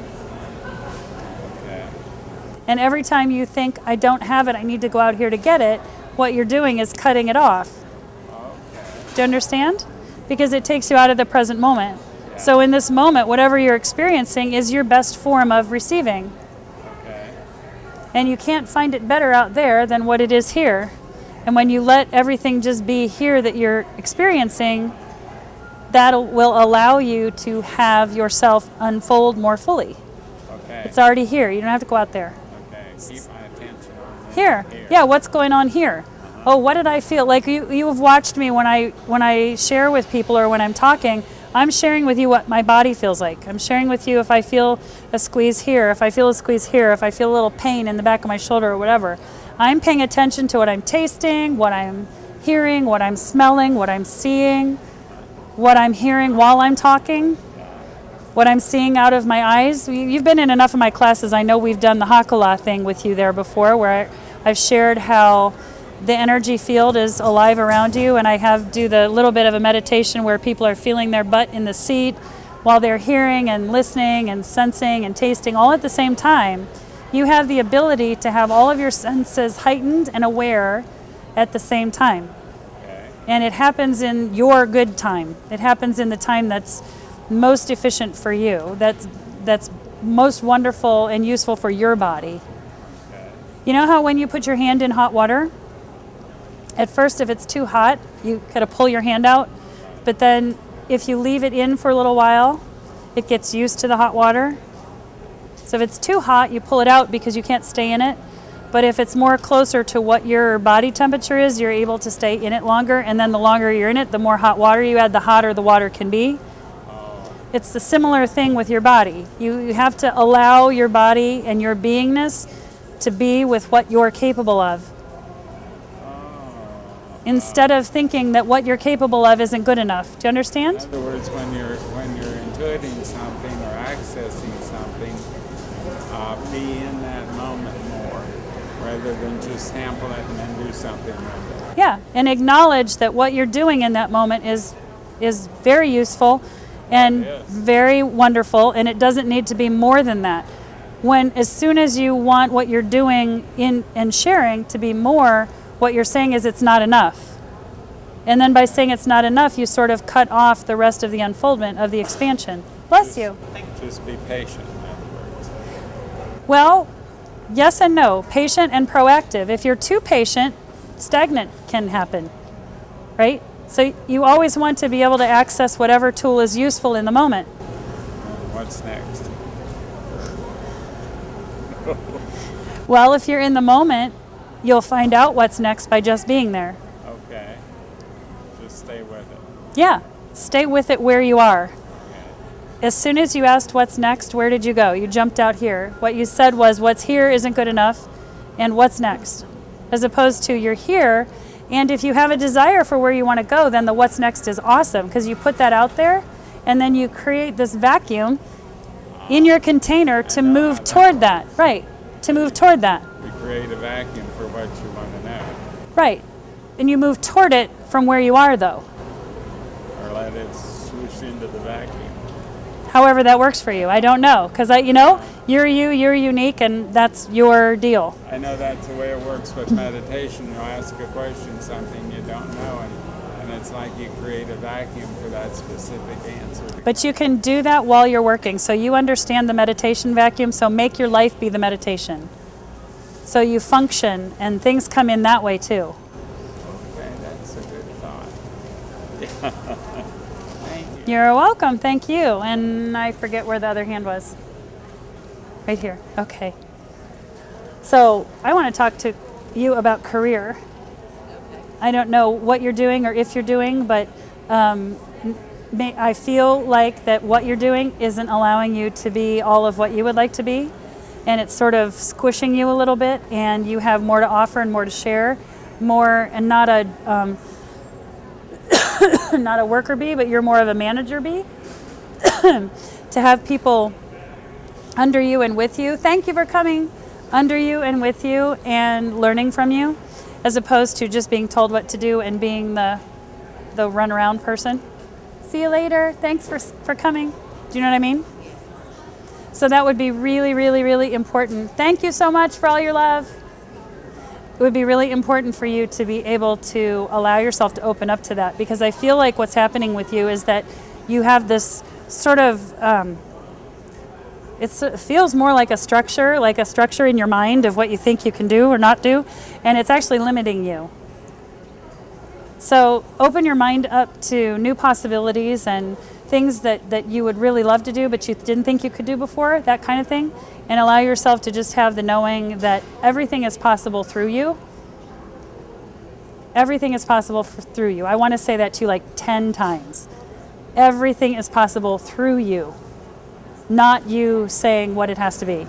And every time you think, I don't have it, I need to go out here to get it, what you're doing is cutting it off. Do you understand? Because it takes you out of the present moment. Yeah. So in this moment, whatever you're experiencing is your best form of receiving. Okay. And you can't find it better out there than what it is here. And when you let everything just be here that you're experiencing, that will allow you to have yourself unfold more fully. Okay. It's already here. You don't have to go out there. Okay. Keep my attention on this. Here. Yeah, what's going on here? Oh, what did I feel? Like you have watched me when I share with people or when I'm talking, I'm sharing with you what my body feels like. I'm sharing with you if I feel a squeeze here, if I feel a squeeze here, if I feel a little pain in the back of my shoulder or whatever. I'm paying attention to what I'm tasting, what I'm hearing, what I'm smelling, what I'm seeing, what I'm hearing while I'm talking, what I'm seeing out of my eyes. You've been in enough of my classes. I know we've done the Hakala thing with you there before, where I've shared how the energy field is alive around you, and I do the little bit of a meditation where people are feeling their butt in the seat while they're hearing and listening and sensing and tasting all at the same time. You have the ability to have all of your senses heightened and aware at the same time. Okay. And it happens in your good time. It happens in the time that's most efficient for you, that's most wonderful and useful for your body. Okay. You know how when you put your hand in hot water, at first if it's too hot, you gotta pull your hand out, but then if you leave it in for a little while, it gets used to the hot water. So if it's too hot, you pull it out because you can't stay in it. But if it's more closer to what your body temperature is, you're able to stay in it longer, and then the longer you're in it, the more hot water you add, the hotter the water can be. It's the similar thing with your body. You have to allow your body and your beingness to be with what you're capable of. Instead of thinking that what you're capable of isn't good enough. Do you understand? In other words, when you're intuiting something or accessing something, be in that moment more. rather than just sample it and then do something with it. Yeah, and acknowledge that what you're doing in that moment is very useful and very wonderful, and it doesn't need to be more than that. As soon as you want what you're doing in and sharing to be more, what you're saying is it's not enough. And then by saying it's not enough, you sort of cut off the rest of the unfoldment of the expansion. Bless you. Just be patient, in other words. Well, yes and no. Patient and proactive. If you're too patient, stagnant can happen, right? So you always want to be able to access whatever tool is useful in the moment. What's next? Well, if you're in the moment, you'll find out what's next by just being there. Okay. Just stay with it. Yeah, stay with it where you are. As soon as you asked what's next, where did you go? You jumped out here. What you said was what's here isn't good enough, and what's next? As opposed to you're here, and if you have a desire for where you want to go, then the what's next is awesome because you put that out there, and then you create this vacuum in your container to move toward that. Right, to move toward that. You create a vacuum for what you want to know. Right, and you move toward it from where you are, though. Or let it swoosh into the vacuum. However that works for you. I don't know, because you're unique, and that's your deal. I know that's the way it works with meditation. You ask a question, something you don't know, and it's like you create a vacuum for that specific answer. But you can do that while you're working. So you understand the meditation vacuum, so make your life be the meditation. So you function, and things come in that way too. Okay, that's a good thought. Thank you. You're welcome, thank you. And I forget where the other hand was. Right here, okay. So I want to talk to you about career. I don't know what you're doing or if you're doing, but I feel like that what you're doing isn't allowing you to be all of what you would like to be. And it's sort of squishing you a little bit, and you have more to offer and more to share, more, and not a not a worker bee, but you're more of a manager bee. To have people under you and with you. Thank you for coming. Under you and with you and learning from you, as opposed to just being told what to do and being the runaround person. See you later. Thanks for coming. Do you know what I mean? So that would be really, really, really important. Thank you so much for all your love. It would be really important for you to be able to allow yourself to open up to that, because I feel like what's happening with you is that you have this sort of, it feels more like a structure in your mind of what you think you can do or not do, and it's actually limiting you. So open your mind up to new possibilities and things that you would really love to do but you didn't think you could do before, that kind of thing, and allow yourself to just have the knowing that everything is possible through you. Everything is possible through you. I want to say that to you like 10 times. Everything is possible through you, not you saying what it has to be.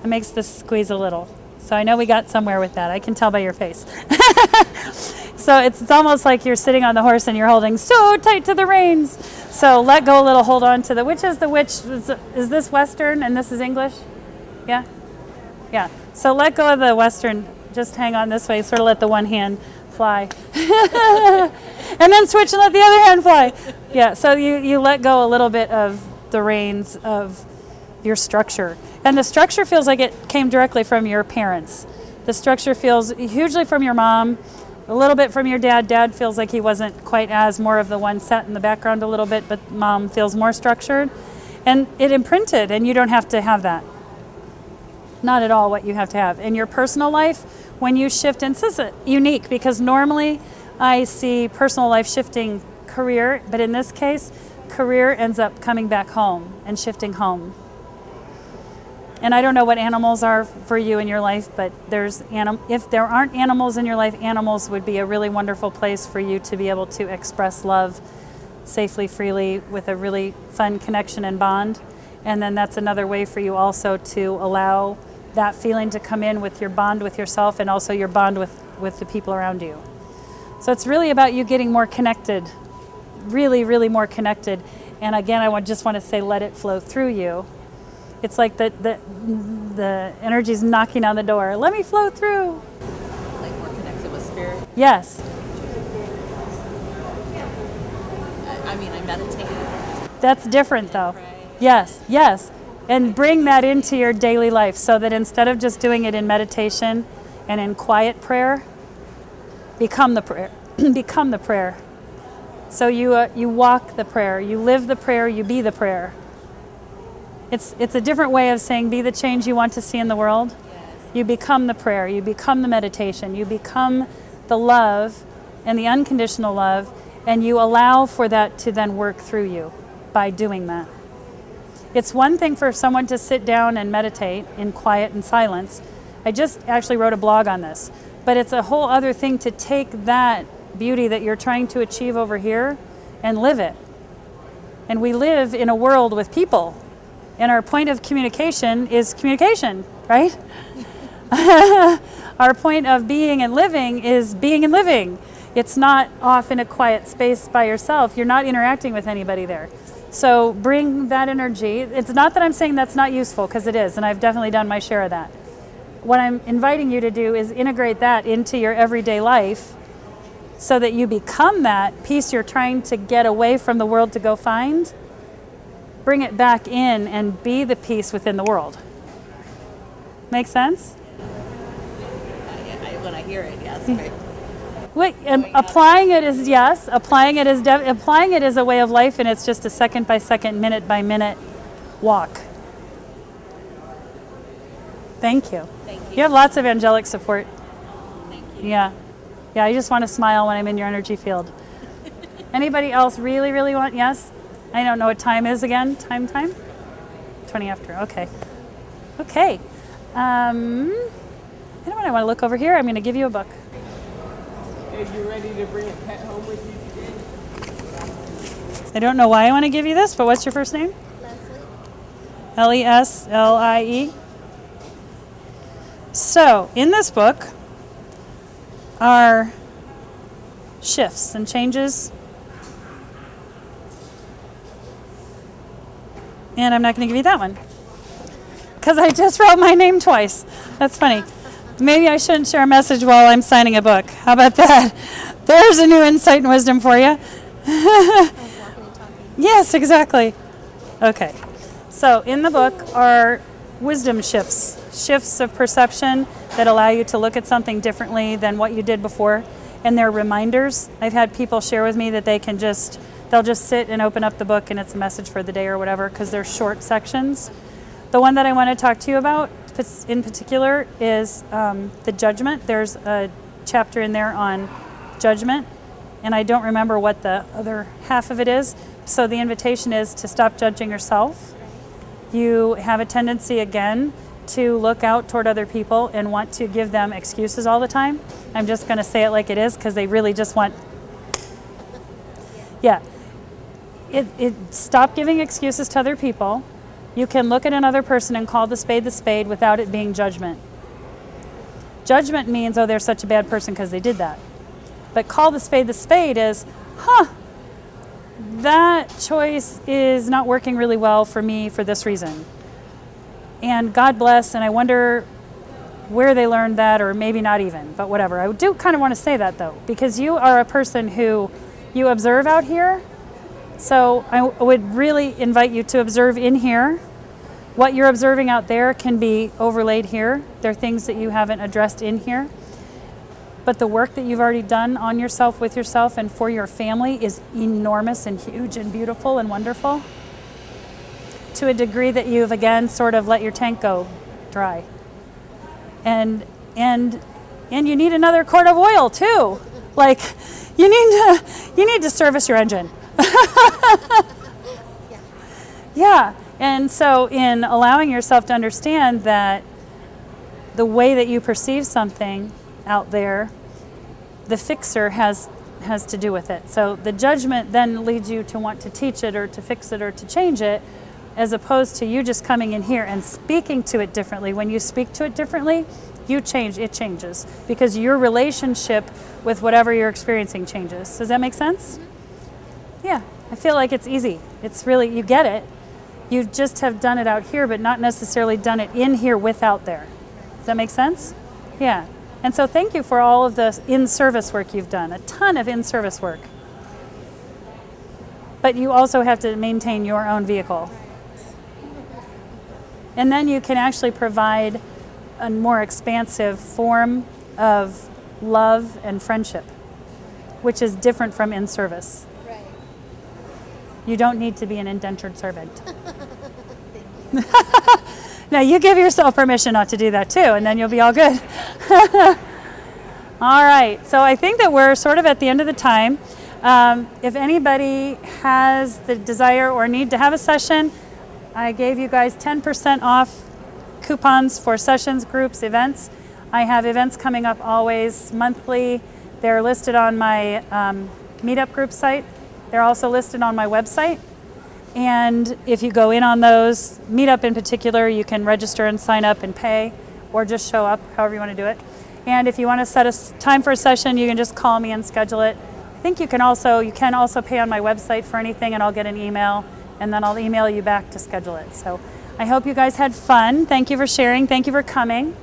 It makes this squeeze a little. So I know we got somewhere with that. I can tell by your face. So it's almost like you're sitting on the horse and you're holding so tight to the reins. So let go a little, hold on to which is the which? Is this Western and this is English? Yeah? Yeah. So let go of the Western. Just hang on this way, sort of let the one hand fly. And then switch and let the other hand fly. Yeah, so you let go a little bit of the reins of your structure. And the structure feels like it came directly from your parents. The structure feels hugely from your mom, a little bit from your dad. Dad feels like he wasn't quite as more of the one set in the background a little bit, but mom feels more structured. And it imprinted, and you don't have to have that. Not at all what you have to have. In your personal life, when you shift, and this is unique because normally I see personal life shifting career, but in this case, career ends up coming back home and shifting home. And I don't know what animals are for you in your life, but if there aren't animals in your life, animals would be a really wonderful place for you to be able to express love safely, freely, with a really fun connection and bond. And then that's another way for you also to allow that feeling to come in with your bond with yourself and also your bond with the people around you. So it's really about you getting more connected, really, really more connected. And again, just want to say let it flow through you. It's like the energy's knocking on the door. Let me flow through. Like more connected with spirit. Yes. I mean, I meditate. That's different though. Pray. Yes, yes. And bring that into your daily life so that instead of just doing it in meditation and in quiet prayer, become the prayer. Become the prayer. So you walk the prayer, you live the prayer, you be the prayer. It's a different way of saying be the change you want to see in the world. Yes. You become the prayer, you become the meditation, you become the love and the unconditional love, and you allow for that to then work through you by doing that. It's one thing for someone to sit down and meditate in quiet and silence. I just actually wrote a blog on this, but it's a whole other thing to take that beauty that you're trying to achieve over here and live it. And we live in a world with people, and our point of communication is communication, right? Our point of being and living is being and living. It's not off in a quiet space by yourself. You're not interacting with anybody there. So bring that energy. It's not that I'm saying that's not useful, because it is, and I've definitely done my share of that. What I'm inviting you to do is integrate that into your everyday life so that you become that peace you're trying to get away from the world to go find. Bring it back in and be the peace within the world. Make sense? When I hear it, yes. But Wait, and applying it is yes. Applying it is a way of life, and it's just a second by second, minute by minute walk. Thank you. Thank you. You have lots of angelic support. Thank you. Yeah. Yeah, I just want to smile when I'm in your energy field. Anybody else really, really want? Yes? I don't know what time is again. Time? 20 after. Okay. Okay. I don't know. I want to look over here. I'm going to give you a book. Are you ready to bring a pet home with you today? I don't know why I want to give you this, but what's your first name? Leslie. Leslie. So, in this book are shifts and changes. And I'm not going to give you that one, because I just wrote my name twice. That's funny. Maybe I shouldn't share a message while I'm signing a book. How about that? There's a new insight and wisdom for you. Yes, exactly. Okay. So in the book are wisdom shifts of perception that allow you to look at something differently than what you did before. And they're reminders. I've had people share with me that they'll just sit and open up the book and it's a message for the day or whatever, because they're short sections. The one that I want to talk to you about in particular is the judgment. There's a chapter in there on judgment, and I don't remember what the other half of it is. So the invitation is to stop judging yourself. You have a tendency, again, to look out toward other people and want to give them excuses all the time. I'm just going to say it like it is, because they really just want... Yeah. Stop giving excuses to other people. You can look at another person and call the spade without it being judgment. Judgment means, oh, they're such a bad person because they did that. But call the spade is, that choice is not working really well for me for this reason. And God bless, and I wonder where they learned that, or maybe not even, but whatever. I do kind of want to say that, though, because you are a person who you observe out here. So I would really invite you to observe in here. What you're observing out there can be overlaid here. There are things that you haven't addressed in here. But the work that you've already done on yourself, with yourself, and for your family is enormous and huge and beautiful and wonderful, to a degree that you've, again, sort of let your tank go dry. And you need another quart of oil, too. Like, you need to service your engine. Yeah, and so in allowing yourself to understand that the way that you perceive something out there, the fixer has to do with it. So the judgment then leads you to want to teach it or to fix it or to change it, as opposed to you just coming in here and speaking to it differently. When you speak to it differently, it changes, because your relationship with whatever you're experiencing changes. Does that make sense? Yeah, I feel like it's easy. It's really, you get it. You just have done it out here, but not necessarily done it in here with out there. Does that make sense? Yeah. And so thank you for all of the in-service work you've done, a ton of in-service work. But you also have to maintain your own vehicle. And then you can actually provide a more expansive form of love and friendship, which is different from in-service. Right. You don't need to be an indentured servant. Now you give yourself permission not to do that too, and then you'll be all good. All right, so I think that we're sort of at the end of the time. If anybody has the desire or need to have a session, I gave you guys 10% off coupons for sessions, groups, events. I have events coming up always monthly. They're listed on my meetup group site. They're also listed on my website. And if you go in on those, meetup in particular, you can register and sign up and pay, or just show up, however you want to do it. And if you want to set a time for a session, you can just call me and schedule it. I think you can also pay on my website for anything, and I'll get an email, and then I'll email you back to schedule it. So I hope you guys had fun. Thank you for sharing. Thank you for coming.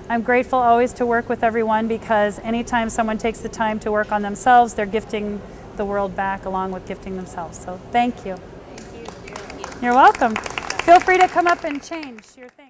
I'm grateful always to work with everyone, because anytime someone takes the time to work on themselves, they're gifting the world back along with gifting themselves. So thank you. You're welcome. Feel free to come up and change your thing.